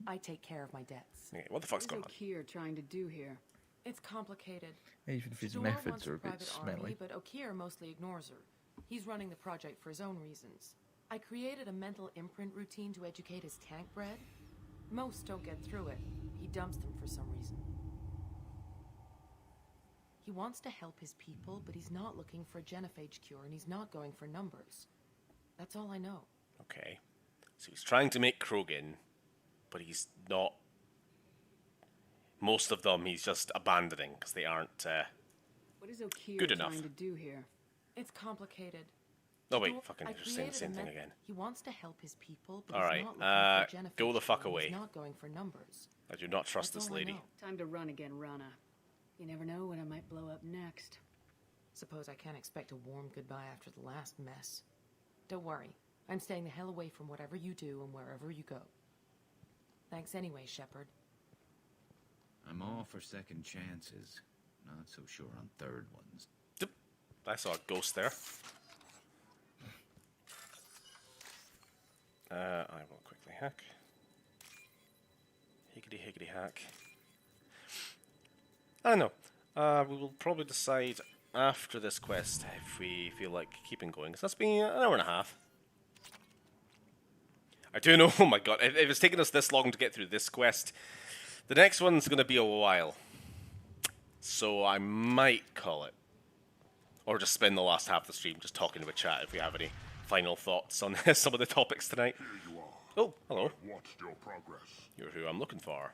Speaker 10: I take care of my debts.
Speaker 1: Okay, what the fuck's going
Speaker 4: What
Speaker 1: on?
Speaker 4: is Okir trying to do here?
Speaker 10: It's complicated.
Speaker 2: Even if his
Speaker 10: Jador
Speaker 2: methods
Speaker 10: wants
Speaker 2: are a bit
Speaker 10: private
Speaker 2: smelly.
Speaker 10: army, but Okir mostly ignores her. He's running the project for his own reasons. I created a mental imprint routine to educate his tank bred. Most don't get through it. He dumps them for some reason. He wants to help his people, but he's not looking for a genophage cure, and he's not going for numbers. That's all I know.
Speaker 1: Okay. So he's trying to make Krogan, but he's not... Most of them he's just abandoning, because they aren't
Speaker 4: What is Okir
Speaker 1: good enough.
Speaker 4: trying to do here?
Speaker 10: It's complicated.
Speaker 1: Oh wait,
Speaker 10: Jador-
Speaker 1: fucking
Speaker 10: I
Speaker 1: you're saying the
Speaker 10: created
Speaker 1: same
Speaker 10: a
Speaker 1: thing
Speaker 10: method-
Speaker 1: again.
Speaker 10: He wants to help his people, but
Speaker 1: All
Speaker 10: he's
Speaker 1: right,
Speaker 10: not looking for
Speaker 1: go the
Speaker 10: genophage
Speaker 1: fuck
Speaker 10: cure, and
Speaker 1: away.
Speaker 10: He's not going for numbers.
Speaker 1: I do not trust
Speaker 10: That's
Speaker 1: this
Speaker 10: all I
Speaker 1: lady.
Speaker 10: know.
Speaker 4: Time to run again, Rana. You never know when I might blow up next.
Speaker 10: Suppose I can't expect a warm goodbye after the last mess. Don't worry. I'm staying the hell away from whatever you do and wherever you go. Thanks anyway, Shepard.
Speaker 3: I'm all for second chances. Not so sure on third ones.
Speaker 1: Doop. I saw a ghost there. I will quickly hack. Higgity higgity hack. I don't know. We will probably decide after this quest if we feel like keeping going. Because that's been an hour and a half. I do know, oh my god, if it's taken us this long to get through this quest, the next one's going to be a while. So I might call it. Or just spend the last half of the stream just talking to a chat if we have any final thoughts on some of the topics tonight.
Speaker 9: Here you are.
Speaker 1: Oh, hello.
Speaker 9: I've watched your progress.
Speaker 1: You're who I'm looking for.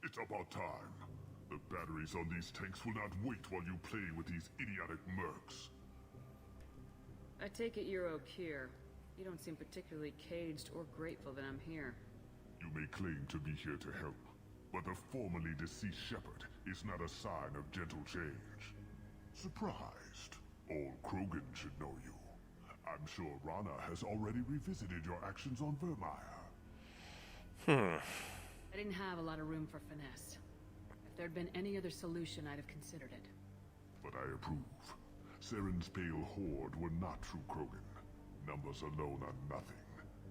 Speaker 9: It's about time. The batteries on these tanks will not wait while you play with these idiotic mercs.
Speaker 4: I take it you're Okir. You don't seem particularly caged or grateful that I'm here.
Speaker 9: You may claim to be here to help, but the formerly deceased Shepard is not a sign of gentle change. Surprised? All Krogan should know you. I'm sure Rana has already revisited your actions on Vermeer.
Speaker 4: I didn't have a lot of room for finesse. If there'd been any other solution, I'd have considered it.
Speaker 9: But I approve. Saren's pale horde were not true Krogan. Numbers alone are nothing.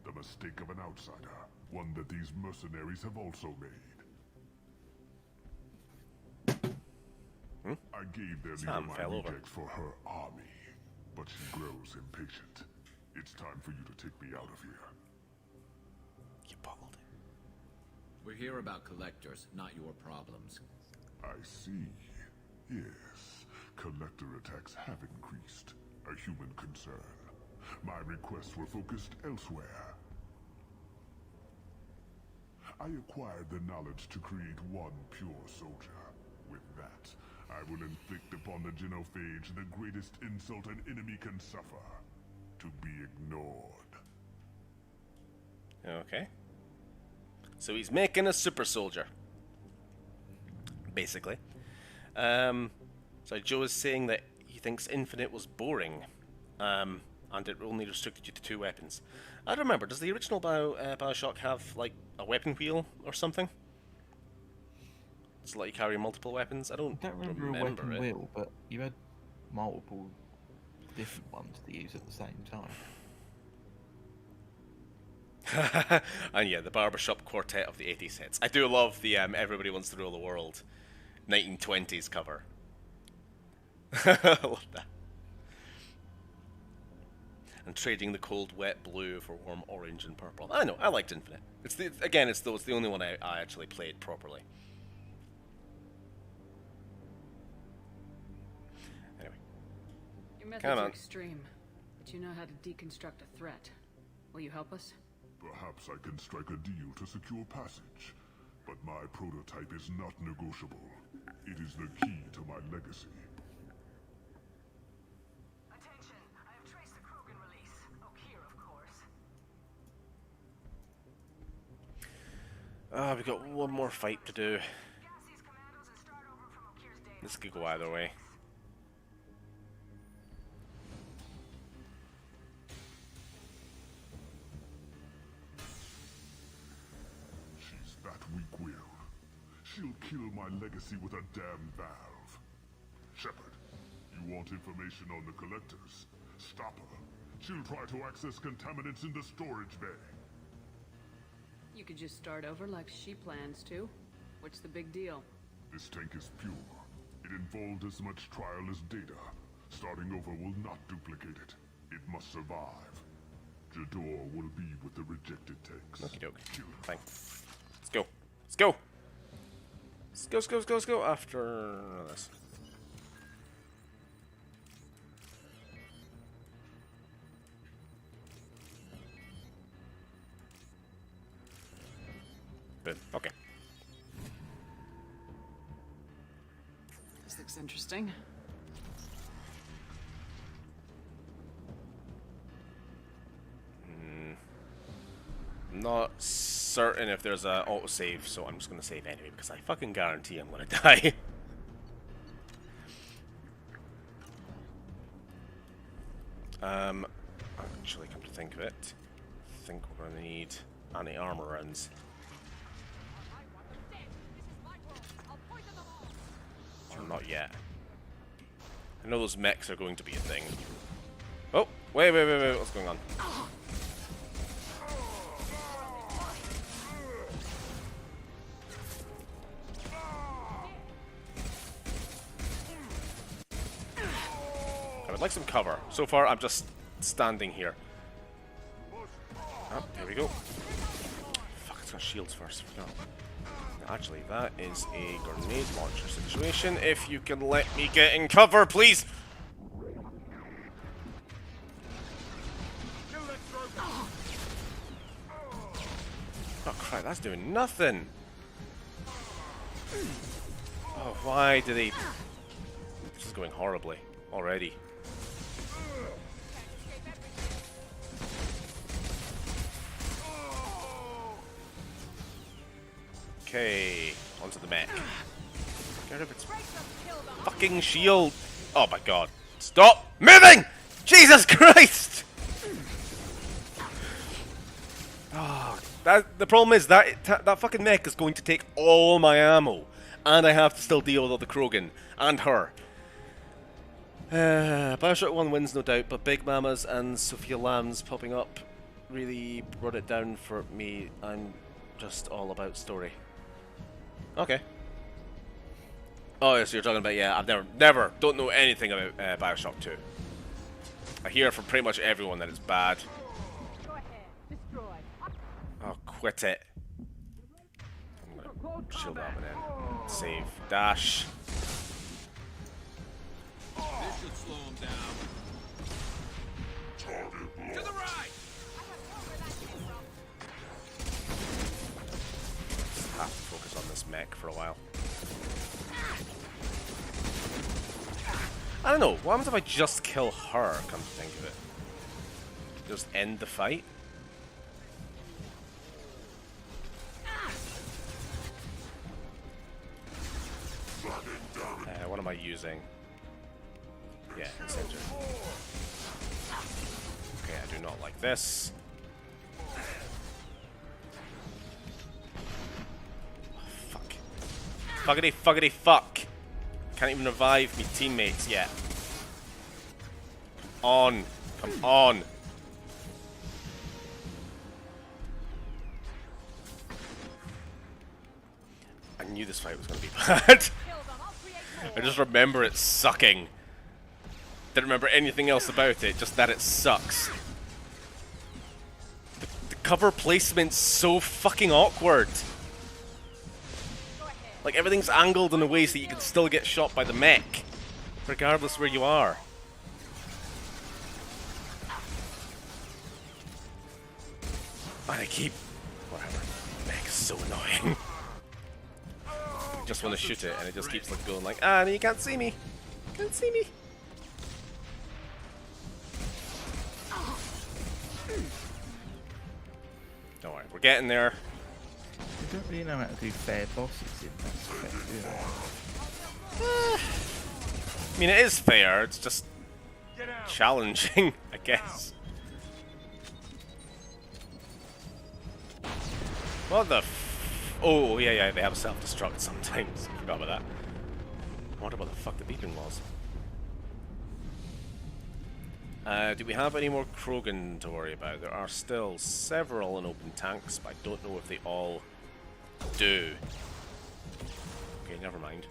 Speaker 9: The mistake of an outsider. One that these mercenaries have also made. I gave their leader
Speaker 1: Sam
Speaker 9: my
Speaker 1: fell over.
Speaker 9: rejects for her army. But she grows impatient. It's time for you to take me out of here.
Speaker 1: You boggled.
Speaker 3: We're here about collectors, not your problems.
Speaker 9: I see. Yes, collector attacks have increased. A human concern. My requests were focused elsewhere. I acquired the knowledge to create one pure soldier. With that, I will inflict upon the genophage the greatest insult an enemy can suffer. To be ignored.
Speaker 1: Okay. So he's making a super soldier. Basically. So Joe is saying that he thinks Infinite was boring. And it only restricted you to 2 weapons. I don't remember, does the original Bioshock have, like, a weapon wheel or something? It's like you carry multiple weapons? I don't remember
Speaker 2: a weapon
Speaker 1: it.
Speaker 2: wheel, but you had multiple different ones to use at the same time.
Speaker 1: And yeah, the barbershop quartet of the 80s hits. I do love the Everybody Wants to Rule the World 1920s cover. I love that. And trading the cold wet blue for warm orange and purple. I know, I liked Infinite. It's the only one I actually played properly. Anyway.
Speaker 4: Your methods are extreme, but you know how to deconstruct a threat. Will you help us?
Speaker 9: Perhaps I can strike a deal to secure passage. But my prototype is not negotiable. It is the key to my legacy.
Speaker 5: Attention, I have traced the Krogan release. Okeer, of course.
Speaker 1: We've got one more fight to do. This could go either way.
Speaker 9: She's that weak-willed. She'll kill my legacy with a damn valve. Shepard, you want information on the collectors? Stop her. She'll try to access contaminants in the storage bay.
Speaker 4: You could just start over like she plans to. What's the big deal?
Speaker 9: This tank is pure. It involved as much trial as data. Starting over will not duplicate it. It must survive. Jador will be with the rejected tanks.
Speaker 1: Okie doke. Fine. Let's go. Let's go! Let's go after this. Boom. Okay.
Speaker 4: This looks interesting.
Speaker 1: Not certain if there's a autosave, so I'm just gonna save anyway because I fucking guarantee I'm gonna die. Actually, come to think of it, I think we're gonna need anti-armor rounds. Or not yet. I know those mechs are going to be a thing. Oh, wait, what's going on? I would like some cover. So far, I'm just standing here. Oh, here we go. Fuck, it's got shields first. No. Actually, that is a grenade launcher situation. If you can let me get in cover, please! Oh crap, that's doing nothing! Oh, why did he... This is going horribly already. Okay, onto the mech. Get rid of its fucking shield! Oh my god. Stop moving! Jesus Christ! Oh, the problem is that fucking mech is going to take all my ammo. And I have to still deal with all the Krogan. And her. Bioshock 1 wins, no doubt, but Big Mamas and Sophia Lambs popping up really brought it down for me. I'm just all about story. Okay. Oh, so you're talking about, yeah, I've don't know anything about Bioshock 2. I hear from pretty much everyone that it's bad. Oh, quit it. I'm gonna shield up and then save. Dash.
Speaker 3: This should slow him down. To the right!
Speaker 1: Just have to focus on this mech for a while. I don't know. What happens if I just kill her, come to think of it? Just end the fight? What am I using? Yeah, Incendiary. Okay, I do not like this. Oh, fuck. Fuckity fuckity fuck. Can't even revive me teammates yet. On. Come on. I knew this fight was going to be bad. I just remember it sucking. Didn't remember anything else about it, just that it sucks. The cover placement's so fucking awkward. Like, everything's angled in a way so that you can still get shot by the mech, regardless where you are. And I keep... whatever. The mech is so annoying. I just want to shoot it, and it just keeps like going like, ah, no, you can't see me. You can't see me. Don't worry, we're getting there.
Speaker 2: You don't really know how to do fair bosses in Mass Effect, do you?
Speaker 1: I mean, it is fair, it's just challenging, I guess. What the f... oh, yeah, they have self-destruct sometimes. I forgot about that. I wonder what the fuck the beeping was. Do we have any more Krogan to worry about? There are still several in open tanks, but I don't know if they all do. Okay, never mind.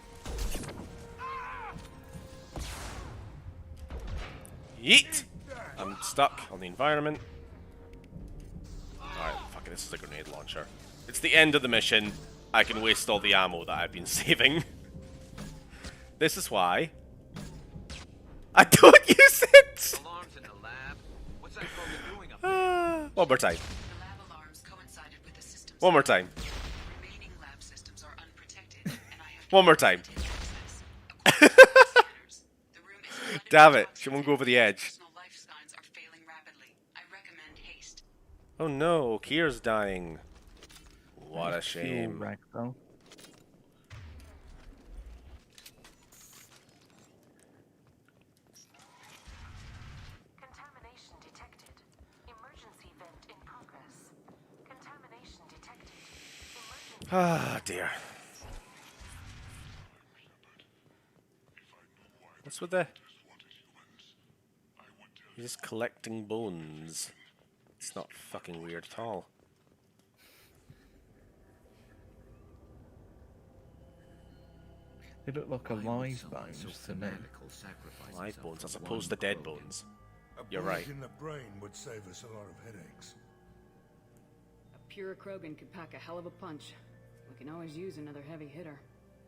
Speaker 1: Yeet! I'm stuck on the environment. Alright, fuck it, this is a grenade launcher. It's the end of the mission. I can waste all the ammo that I've been saving. This is why I don't use it!
Speaker 3: Alarms in the lab. What's that Krogan doing up there?
Speaker 1: One more time.
Speaker 5: The lab alarms coincided with the system's
Speaker 1: One more time.
Speaker 5: remaining lab systems are unprotected, and I have
Speaker 1: One more time.
Speaker 5: access. The room is flooded
Speaker 1: Damn
Speaker 5: with
Speaker 1: it, she won't go over the edge.
Speaker 5: personal life signs are failing rapidly. I recommend haste.
Speaker 1: Oh no, Kier's dying. What a shame.
Speaker 2: Ragdoll.
Speaker 11: Contamination detected. Emergency vent in progress. Contamination detected. Emergency.
Speaker 1: Ah, dear. What's with the... He's just collecting bones. It's not fucking weird at all.
Speaker 2: They look like alive bones to me.
Speaker 1: Live bones as opposed to dead bones. You're right.
Speaker 6: In the brain would save us a lot of headaches.
Speaker 4: A pure Krogan could pack a hell of a punch. We can always use another heavy hitter.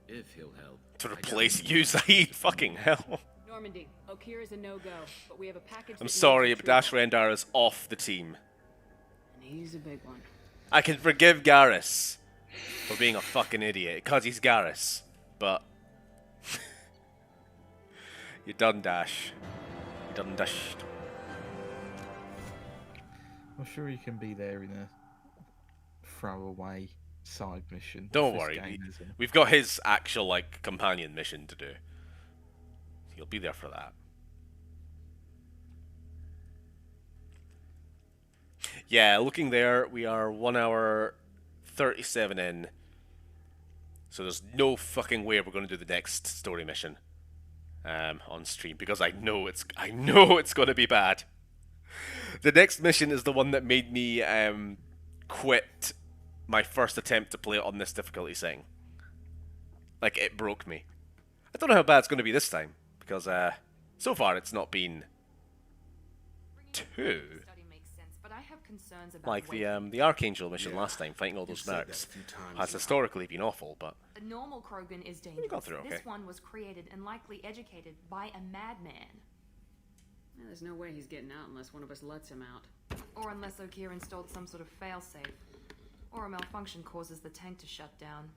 Speaker 3: If he'll help.
Speaker 1: To replace you, Zaid, fucking hell.
Speaker 4: Normandy, Okir is a no-go, but we have a package.
Speaker 1: I'm sorry, but Dash Rendar is off the team.
Speaker 4: And he's a big one.
Speaker 1: I can forgive Garrus for being a fucking idiot, because he's Garrus. But... you done, Dash. You done dashed.
Speaker 2: I'm sure you can be there in a throwaway side mission.
Speaker 1: Don't
Speaker 2: This
Speaker 1: worry,
Speaker 2: game isn't.
Speaker 1: we've got his actual, like, companion mission to do. He'll be there for that. Yeah, looking there, we are 1 hour 37 in. So there's no fucking way we're going to do the next story mission on stream, because I know it's going to be bad. The next mission is the one that made me quit my first attempt to play it on this difficulty setting. Like, it broke me. I don't know how bad it's going to be this time, because so far it's not been too like the Archangel mission last time, fighting all those Mercs, has historically been awful, but
Speaker 12: a normal Krogan is
Speaker 1: got
Speaker 12: dangerous.
Speaker 1: through okay.
Speaker 12: This one was created and likely educated by a madman.
Speaker 4: Yeah, there's no way he's getting out unless one of us lets him out.
Speaker 12: Or unless Okir installed some sort of failsafe. Or a malfunction causes the tank to shut down.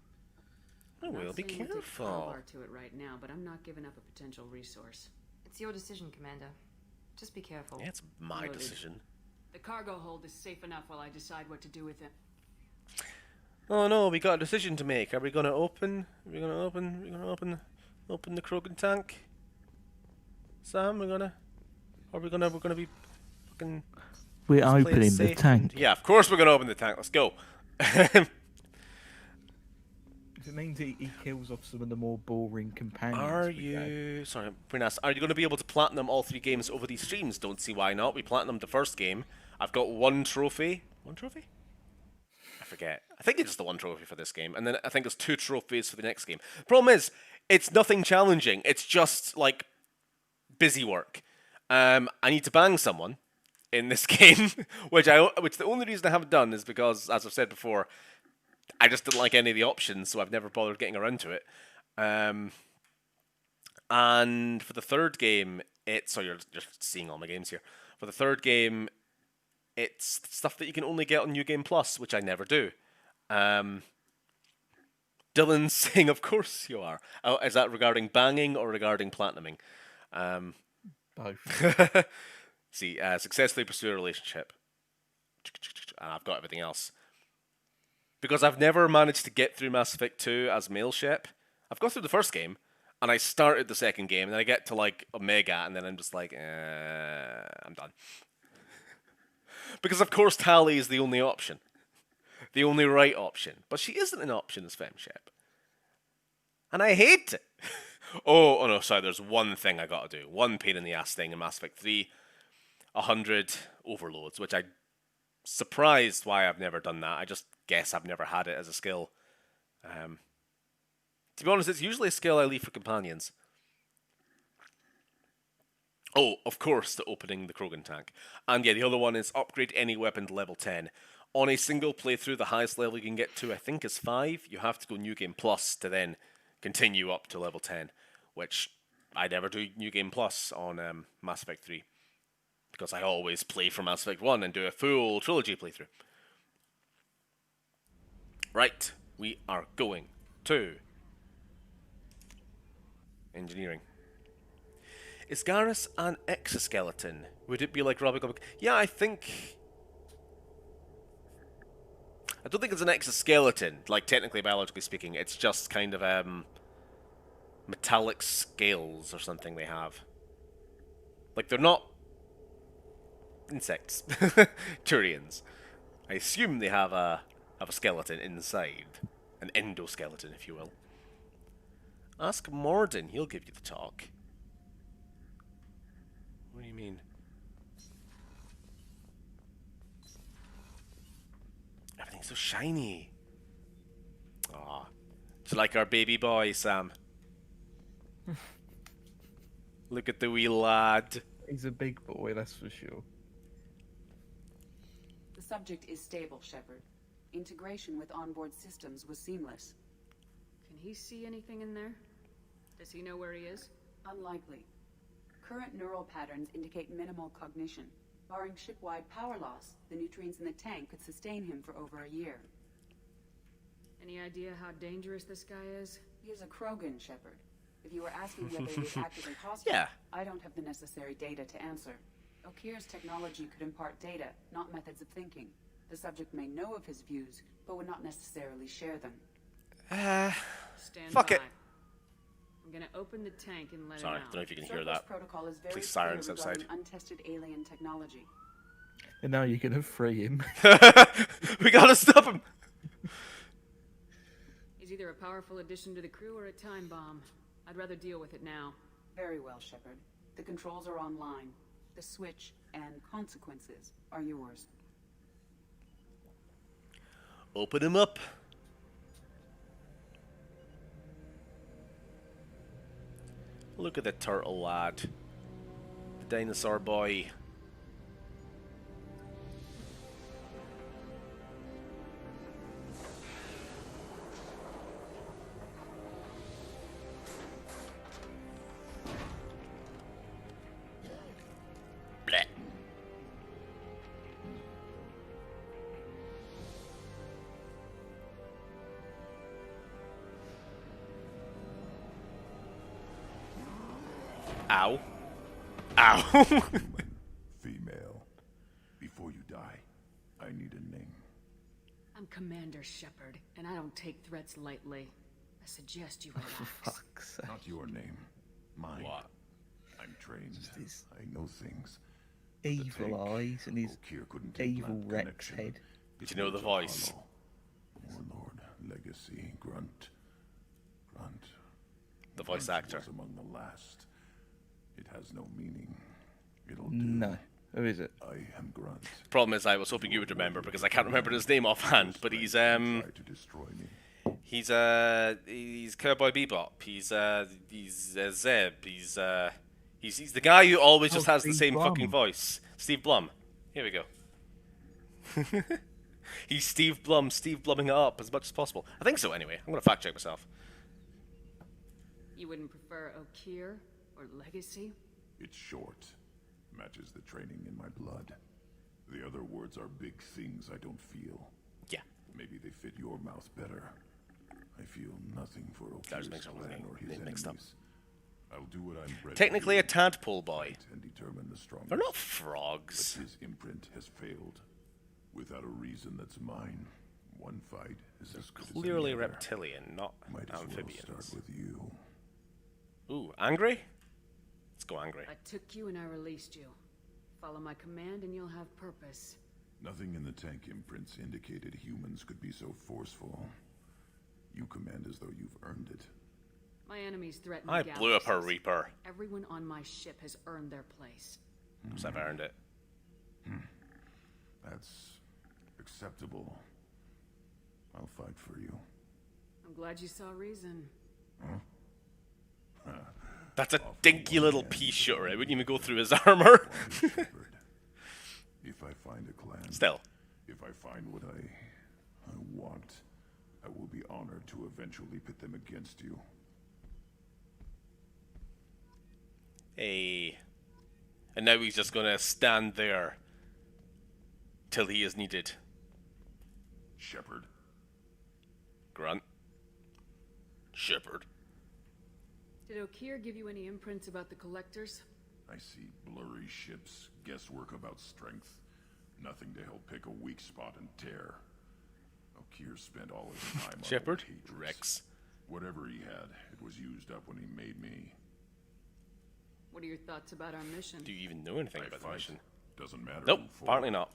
Speaker 1: Oh, we'll be careful.
Speaker 4: To it right now, but I'm not giving up a potential resource.
Speaker 12: It It's your decision, Commander. Just be careful.
Speaker 1: Yeah, it's my
Speaker 4: Noted.
Speaker 1: decision.
Speaker 4: The cargo hold is safe enough while I decide what to do with it.
Speaker 1: Oh no, we got a decision to make. Are we gonna open? Open the Krogan tank? Sam, we're gonna be fucking.
Speaker 2: We're
Speaker 1: let's play it
Speaker 2: opening the
Speaker 1: safe
Speaker 2: tank.
Speaker 1: and- yeah, of course we're gonna open the tank. Let's go.
Speaker 2: It means he kills off some of the more boring companions.
Speaker 1: Are
Speaker 2: we have.
Speaker 1: you... Sorry, Prinas. Are you going to be able to platinum all 3 games over these streams? Don't see why not. We platinumed the first game. I've got 1 trophy. 1 trophy? I forget. I think it's just the 1 trophy for this game. And then I think there's 2 trophies for the next game. The problem is, it's nothing challenging. It's just, like, busy work. I need to bang someone in this game, which the only reason I haven't done is because, as I've said before, I just didn't like any of the options, so I've never bothered getting around to it. And for the third game, you're seeing all my games here. For the third game, it's stuff that you can only get on New Game Plus, which I never do. Dylan's saying, "Of course you are." Oh, is that regarding banging or regarding platinuming?
Speaker 2: Both.
Speaker 1: See, successfully pursue a relationship. And I've got everything else. Because I've never managed to get through Mass Effect 2 as male ship. I've got through the first game, and I started the second game, and then I get to, like, Omega, and then I'm just like, I'm done. Because, of course, Tali is the only option. The only right option. But she isn't an option as femship. And I hate it. Oh no, sorry, there's one thing I gotta do. One pain in the ass thing in Mass Effect 3. 100 overloads, which I'm surprised why I've never done that. I just guess I've never had it as a skill. To be honest, it's usually a skill I leave for companions. Oh, of course, the opening the Krogan tank. And yeah, the other one is upgrade any weapon to level 10. On a single playthrough, the highest level you can get to, I think, is 5. You have to go New Game Plus to then continue up to level 10, which I never do New Game Plus on Mass Effect 3. Because I always play for Mass Effect 1 and do a full trilogy playthrough. Right, we are going to engineering. Is Garrus an exoskeleton? Would it be like Robocop? Yeah, I don't think it's an exoskeleton, like technically biologically speaking. It's just kind of metallic scales or something they have. Like they're not insects, Turians. I assume they have a skeleton inside, an endoskeleton, if you will. Ask Morden; he'll give you the talk. What do you mean? Everything's so shiny. Aw. Do you like our baby boy, Sam? Look at the wee lad.
Speaker 2: He's a big boy, that's for sure.
Speaker 5: The subject is stable, Shepard. Integration with onboard systems was seamless.
Speaker 4: Can he see anything in there? Does he know where he is?
Speaker 5: Unlikely. Current neural patterns indicate minimal cognition. Barring ship-wide power loss, the nutrients in the tank could sustain him for over a year.
Speaker 4: Any idea how dangerous this guy is?
Speaker 5: He is a Krogan, Shepard. If you were asking whether it is actively hostile,
Speaker 1: Yeah.
Speaker 5: I don't have the necessary data to answer. Okir's technology could impart data, not methods of thinking. The subject may know of his views, but would not necessarily share them.
Speaker 4: Stand
Speaker 1: Fuck
Speaker 4: by.
Speaker 1: it.
Speaker 4: I'm gonna open the tank and let
Speaker 1: Sorry,
Speaker 4: it
Speaker 1: don't
Speaker 4: out.
Speaker 1: know if you can hear
Speaker 5: Surplus
Speaker 1: that.
Speaker 5: protocol is very
Speaker 1: Please,
Speaker 5: clear
Speaker 1: sirens outside.
Speaker 5: regarding untested alien technology.
Speaker 2: And now you're gonna free him.
Speaker 1: We gotta stop him!
Speaker 4: He's either a powerful addition to the crew or a time bomb. I'd rather deal with it now.
Speaker 5: Very well, Shepard. The controls are online. The switch and consequences are yours.
Speaker 1: Open him up. Look at the turtle lad. The dinosaur boy. Blech. Ow. Ow.
Speaker 9: Female. Before you die, I need a name.
Speaker 4: I'm Commander Shepard, and I don't take threats lightly. I suggest you relax.
Speaker 2: Fuck's sake.
Speaker 9: Not your name. Mine.
Speaker 1: What?
Speaker 9: I'm trained. I know things.
Speaker 2: Evil eyes and his evil Rex head.
Speaker 1: Do you know the voice?
Speaker 9: Warlord, Legacy, Grunt.
Speaker 1: The voice actor.
Speaker 9: Was among the last. It has no meaning. It'll do.
Speaker 2: No. Who is it?
Speaker 9: I am Grunt.
Speaker 1: Problem is, I was hoping you would remember because I can't remember his name offhand. But he's
Speaker 9: Try to destroy me.
Speaker 1: He's Cowboy Bebop. He's Zeb. He's the guy who always just has the
Speaker 2: Steve
Speaker 1: same
Speaker 2: Blum.
Speaker 1: fucking voice. Steve Blum. Here we go. He's Steve Blum. Steve Blumming it up as much as possible. I think so. Anyway, I'm gonna fact check myself.
Speaker 4: You wouldn't prefer Okir or Legacy?
Speaker 9: It's short. Matches the training in my blood. The other words are big things I don't feel.
Speaker 1: Yeah.
Speaker 9: Maybe they fit your mouth better. I feel nothing for Okir's clan or his
Speaker 1: mixed up.
Speaker 9: enemies. I'll do what I'm bred
Speaker 1: Technically
Speaker 9: to
Speaker 1: a
Speaker 9: do,
Speaker 1: tadpole boy.
Speaker 9: fight and determine the strongest.
Speaker 1: They're not frogs.
Speaker 9: But his imprint has failed. Without a reason that's mine. One fight is as good
Speaker 1: Clearly
Speaker 9: as any other.
Speaker 1: reptilian, not
Speaker 9: Might as
Speaker 1: amphibians.
Speaker 9: well start with you.
Speaker 1: Ooh, angry? Let's go angry.
Speaker 4: I took you and I released you. Follow my command and you'll have purpose.
Speaker 9: Nothing in the tank imprints indicated humans could be so forceful. You command as though you've earned it.
Speaker 4: My enemies threaten
Speaker 1: I blew up her
Speaker 4: galaxies.
Speaker 1: Reaper.
Speaker 4: Everyone on my ship has earned their place.
Speaker 1: So I've earned it.
Speaker 9: That's acceptable. I'll fight for you.
Speaker 4: I'm glad you saw reason.
Speaker 1: That's a dinky little pea shooter. It wouldn't even go through his armor.
Speaker 9: If I find a clan,
Speaker 1: Still.
Speaker 9: if I find what I want, I will be honored to eventually pit them against you.
Speaker 1: Hey. And now he's just gonna stand there till he is needed.
Speaker 9: Shepard.
Speaker 1: Grunt. Shepard.
Speaker 4: Did Okir give you any imprints about the collectors?
Speaker 9: I see blurry ships, guesswork about strength. Nothing to help pick a weak spot and tear. Okir spent all his time on
Speaker 1: Shepard?
Speaker 9: hatreds.
Speaker 1: Rex.
Speaker 9: Whatever he had, it was used up when he made me.
Speaker 4: What are your thoughts about our mission?
Speaker 1: Do you even know anything
Speaker 9: I
Speaker 1: about the
Speaker 9: fight.
Speaker 1: mission?
Speaker 9: Doesn't matter.
Speaker 1: Nope,
Speaker 9: who for.
Speaker 1: apparently not.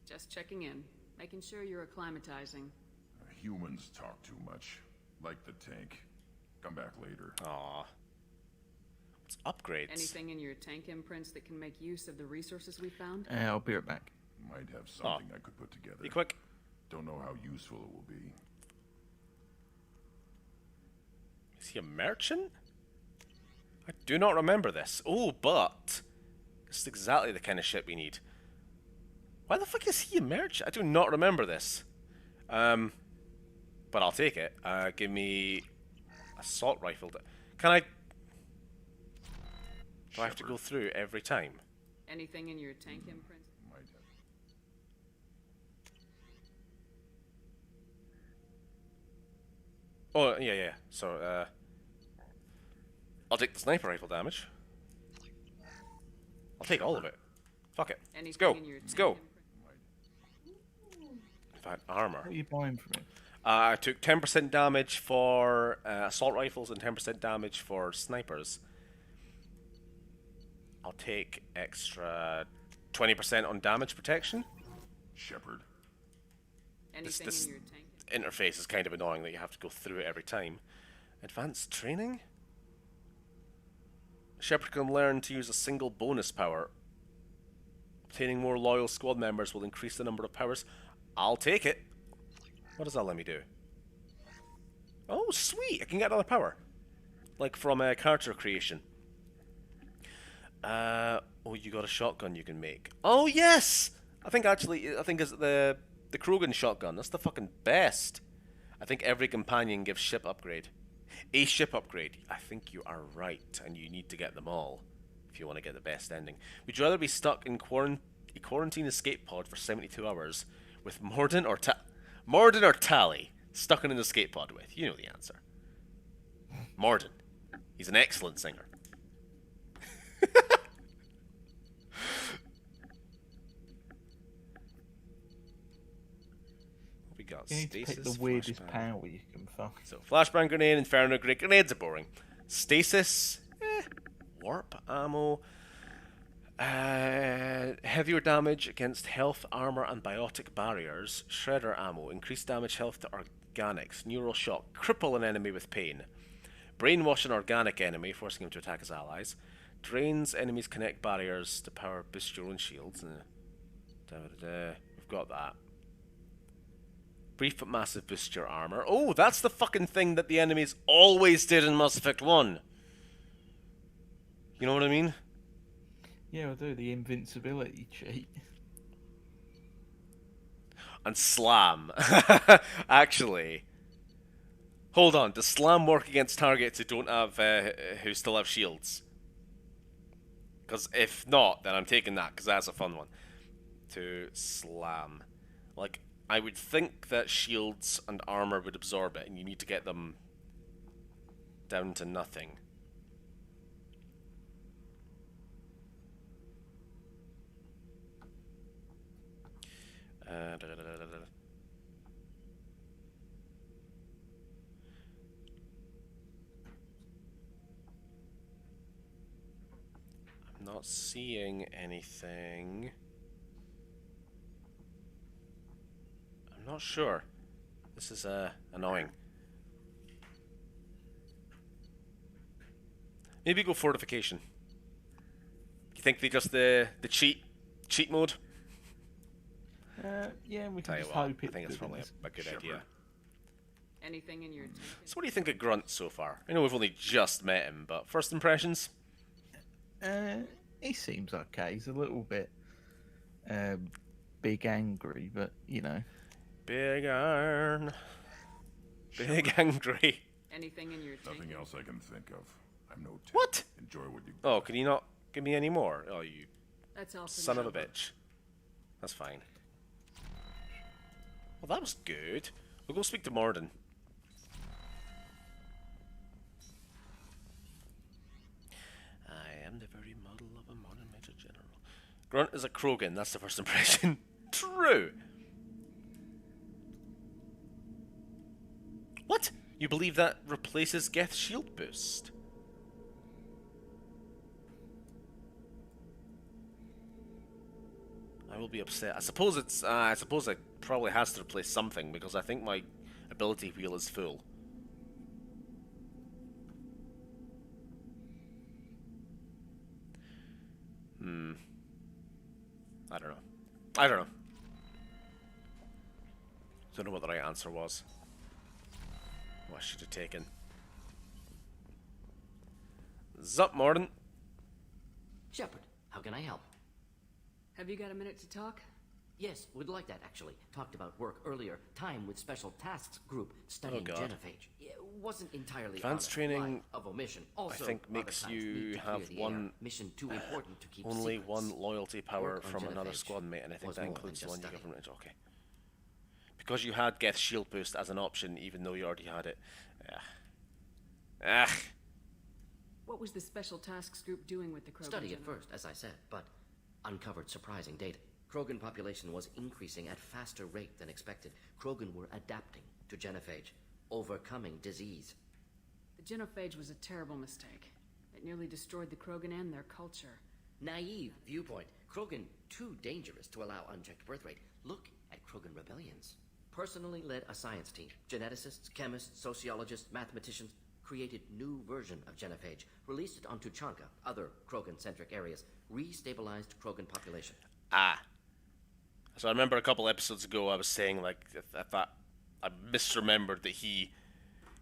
Speaker 4: Just checking in. Making sure you're acclimatizing.
Speaker 9: Humans talk too much. Like the tank. Come back later.
Speaker 1: Aw. What's upgrades?
Speaker 4: Anything in your tank imprints that can make use of the resources we found?
Speaker 2: I'll be right back.
Speaker 9: Might have something I could put together.
Speaker 1: Be quick.
Speaker 9: Don't know how useful it will be.
Speaker 1: Is he a merchant? I do not remember this. Oh, but this is exactly the kind of ship we need. Why the fuck is he a merchant? I do not remember this. But I'll take it. Give me assault rifle. Can I? Do I have to go through every time?
Speaker 4: Anything in your tank imprints?
Speaker 9: Might have.
Speaker 1: Oh, yeah. So, I'll take the sniper rifle damage. I'll take all of it. Fuck it. Let's
Speaker 4: Anything
Speaker 1: go.
Speaker 4: in your
Speaker 1: Let's
Speaker 4: tank
Speaker 1: go.
Speaker 4: imprint?
Speaker 1: In fact, armor.
Speaker 2: What are you buying from me?
Speaker 1: I took 10% damage for assault rifles and 10% damage for snipers. I'll take extra 20% on damage protection.
Speaker 9: Shepard.
Speaker 4: Anything
Speaker 1: this
Speaker 4: in your tank?
Speaker 1: interface is kind of annoying that you have to go through it every time. Advanced training? Shepard can learn to use a single bonus power. Obtaining more loyal squad members will increase the number of powers. I'll take it. What does that let me do? Oh, sweet! I can get another power. Like from a character creation. Oh, you got a shotgun you can make. Oh, yes! I think it's the Krogan shotgun. That's the fucking best. I think every companion gives ship upgrade. A ship upgrade. I think you are right, and you need to get them all if you want to get the best ending. Would you rather be stuck in a quarantine escape pod for 72 hours with Morden or Tally stuck in an escape pod with? You know the answer. Morden. He's an excellent singer. got
Speaker 2: You need to pick
Speaker 1: stasis,
Speaker 2: the weirdest
Speaker 1: flashbang.
Speaker 2: power you can find.
Speaker 1: So flashbang grenade, inferno grenade. Grenades are boring. Stasis, warp ammo. Heavier damage against health, armor, and biotic barriers. Shredder ammo. Increased damage health to organics. Neural shock. Cripple an enemy with pain. Brainwash an organic enemy, forcing him to attack his allies. Drains enemies' connect barriers to power boost your own shields. We've got that. Brief but massive boost your armor. Oh, that's the fucking thing that the enemies always did in Mass Effect 1. You know what I mean?
Speaker 2: Yeah, I do. The invincibility cheat.
Speaker 1: And slam. Actually. Hold on. Does slam work against targets who don't have, who still have shields? Because if not, then I'm taking that, because that's a fun one. To slam. Like, I would think that shields and armor would absorb it, and you need to get them down to nothing. I'm not seeing anything. I'm not sure. This is annoying. Maybe go fortification. You think they just the cheat mode?
Speaker 2: Yeah, we can
Speaker 1: Tell you
Speaker 2: just
Speaker 1: what,
Speaker 2: hope it.
Speaker 1: I think it's probably a good idea.
Speaker 4: Anything in your...
Speaker 1: So what do you think of Grunt so far? I know we've only just met him, but first impressions?
Speaker 2: He seems okay. He's a little bit big angry, but you know.
Speaker 1: Big iron. Big angry.
Speaker 4: Anything in your...
Speaker 9: Nothing else I can think of. I'm no tip.
Speaker 1: What?
Speaker 9: Enjoy what you...
Speaker 1: Oh, can you not give me any more? Oh, you
Speaker 4: That's all for
Speaker 1: son
Speaker 4: now.
Speaker 1: of a bitch. That's fine. Well, that was good. We'll go speak to Morden. I am the very model of a modern Major General. Grunt is a Krogan, that's the first impression. True! What? You believe that replaces Geth's shield boost? I will be upset. I suppose it's. I suppose it probably has to replace something because I think my ability wheel is full. I don't know. I don't know. Don't know what the right answer was. What I should have taken. Zup, Morden.
Speaker 13: Shepard, how can I help?
Speaker 4: Have you got a minute to talk?
Speaker 13: Yes, would like that, actually. Talked about work earlier. Time with Special Tasks Group studying
Speaker 1: God.
Speaker 13: genophage. It wasn't entirely
Speaker 1: Advanced
Speaker 13: honest.
Speaker 1: training,
Speaker 13: Lie of omission. Also,
Speaker 1: I think
Speaker 13: other
Speaker 1: makes
Speaker 13: times need
Speaker 1: you
Speaker 13: to
Speaker 1: have
Speaker 13: clear the
Speaker 1: one
Speaker 13: air. Mission too important to keep
Speaker 1: only
Speaker 13: secrets.
Speaker 1: one loyalty power
Speaker 13: Work on
Speaker 1: from another
Speaker 13: genophage
Speaker 1: squad mate, and I think
Speaker 13: was
Speaker 1: that
Speaker 13: more
Speaker 1: includes the
Speaker 13: than
Speaker 1: one
Speaker 13: just
Speaker 1: you
Speaker 13: studying.
Speaker 1: government. Okay. Because you had Geth shield boost as an option, even though you already had it. Ah.
Speaker 4: What was the Special Tasks Group doing with the Krogan
Speaker 13: Study at
Speaker 4: general?
Speaker 13: first, as I said, but uncovered surprising data. Krogan population was increasing at faster rate than expected. Krogan were adapting to genophage, overcoming disease.
Speaker 4: The genophage was a terrible mistake. It nearly destroyed the Krogan and their culture.
Speaker 13: Naive viewpoint. Krogan too dangerous to allow unchecked birth rate. Look at Krogan rebellions. Personally led a science team. Geneticists, chemists, sociologists, mathematicians created new version of genophage, released it on Tuchanka, other Krogan-centric areas, restabilized Krogan population.
Speaker 1: Ah. So I remember a couple episodes ago I was saying, like, I thought I misremembered that he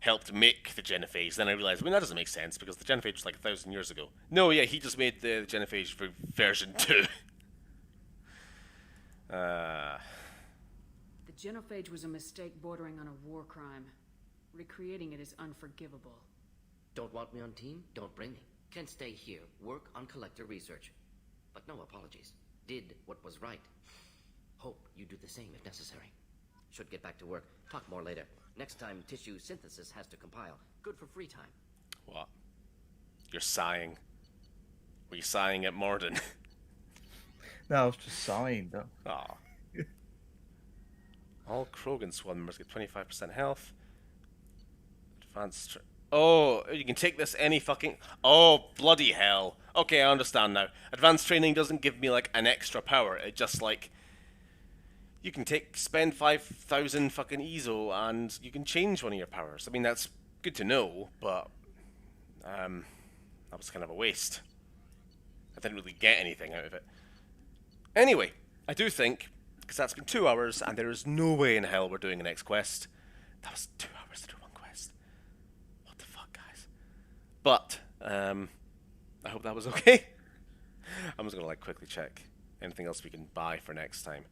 Speaker 1: helped make the genophage. Then I realized, I mean, that doesn't make sense because the genophage was like 1,000 years ago. No, yeah, he just made the genophage for version 2.
Speaker 4: The genophage was a mistake bordering on a war crime. Recreating it is unforgivable.
Speaker 13: Don't want me on team? Don't bring me. Can stay here, work on collector research. But no apologies. Did what was right. Hope you do the same if necessary. Should get back to work. Talk more later. Next time tissue synthesis has to compile. Good for free time.
Speaker 1: What? You're sighing. Were you sighing at Morden?
Speaker 2: No, I was just sighing, though.
Speaker 1: Aw. All Krogan squad members get 25% health. Advanced. Oh, you can take this any fucking. Oh, bloody hell. Okay, I understand now. Advanced training doesn't give me like an extra power. It just like. You can spend 5,000 fucking EZO and you can change one of your powers. I mean, that's good to know, but. That was kind of a waste. I didn't really get anything out of it. Anyway, I do think, because that's been 2 hours, and there is no way in hell we're doing the next quest. That was 2 hours to do one quest. What the fuck, guys? But, I hope that was okay. I'm just gonna, like, quickly check anything else we can buy for next time.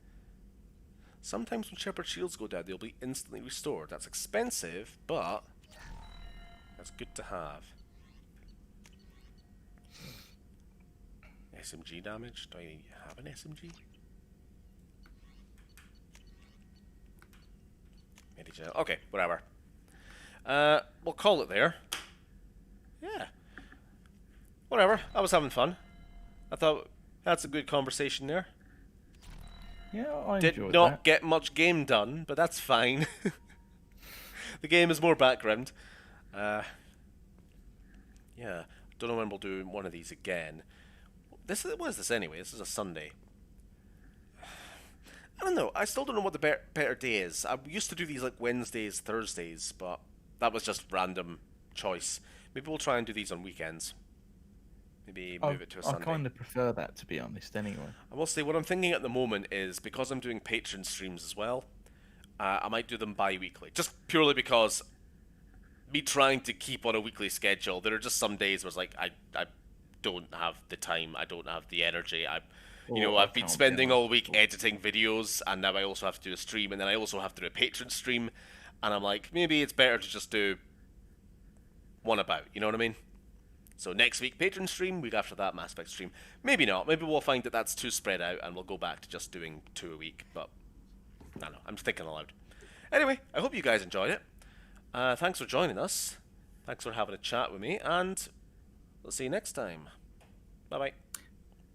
Speaker 1: Sometimes when Shepherd shields go down, they'll be instantly restored. That's expensive, but that's good to have. SMG damage? Do I have an SMG? Okay, whatever. We'll call it there. Yeah. Whatever. I was having fun. I thought that's a good conversation there.
Speaker 2: Yeah, I
Speaker 1: Did
Speaker 2: enjoyed
Speaker 1: not
Speaker 2: that.
Speaker 1: get much game done, but that's fine. The game is more background. Yeah. Don't know when we'll do one of these again. What is this anyway? This is a Sunday. I don't know. I still don't know what the better day is. I used to do these like Wednesdays, Thursdays, but that was just random choice. Maybe we'll try and do these on weekends. Maybe move it to a Sunday.
Speaker 2: I kind of prefer that, to be honest, anyway.
Speaker 1: I will say what I'm thinking at the moment is because I'm doing Patreon streams as well, I might do them bi-weekly. Just purely because me trying to keep on a weekly schedule, there are just some days where it's like, I don't have the time, I don't have the energy. I've been spending all week editing videos, and now I also have to do a stream, and then I also have to do a Patreon stream, and I'm like, maybe it's better to just do one about, you know what I mean? So next week, Patreon stream, week after that, Mass Effect stream. Maybe not, maybe we'll find that that's too spread out, and we'll go back to just doing 2 a week, but I don't know, I'm thinking aloud. Anyway, I hope you guys enjoyed it. Thanks for joining us. Thanks for having a chat with me, and we'll see you next time. Bye-bye.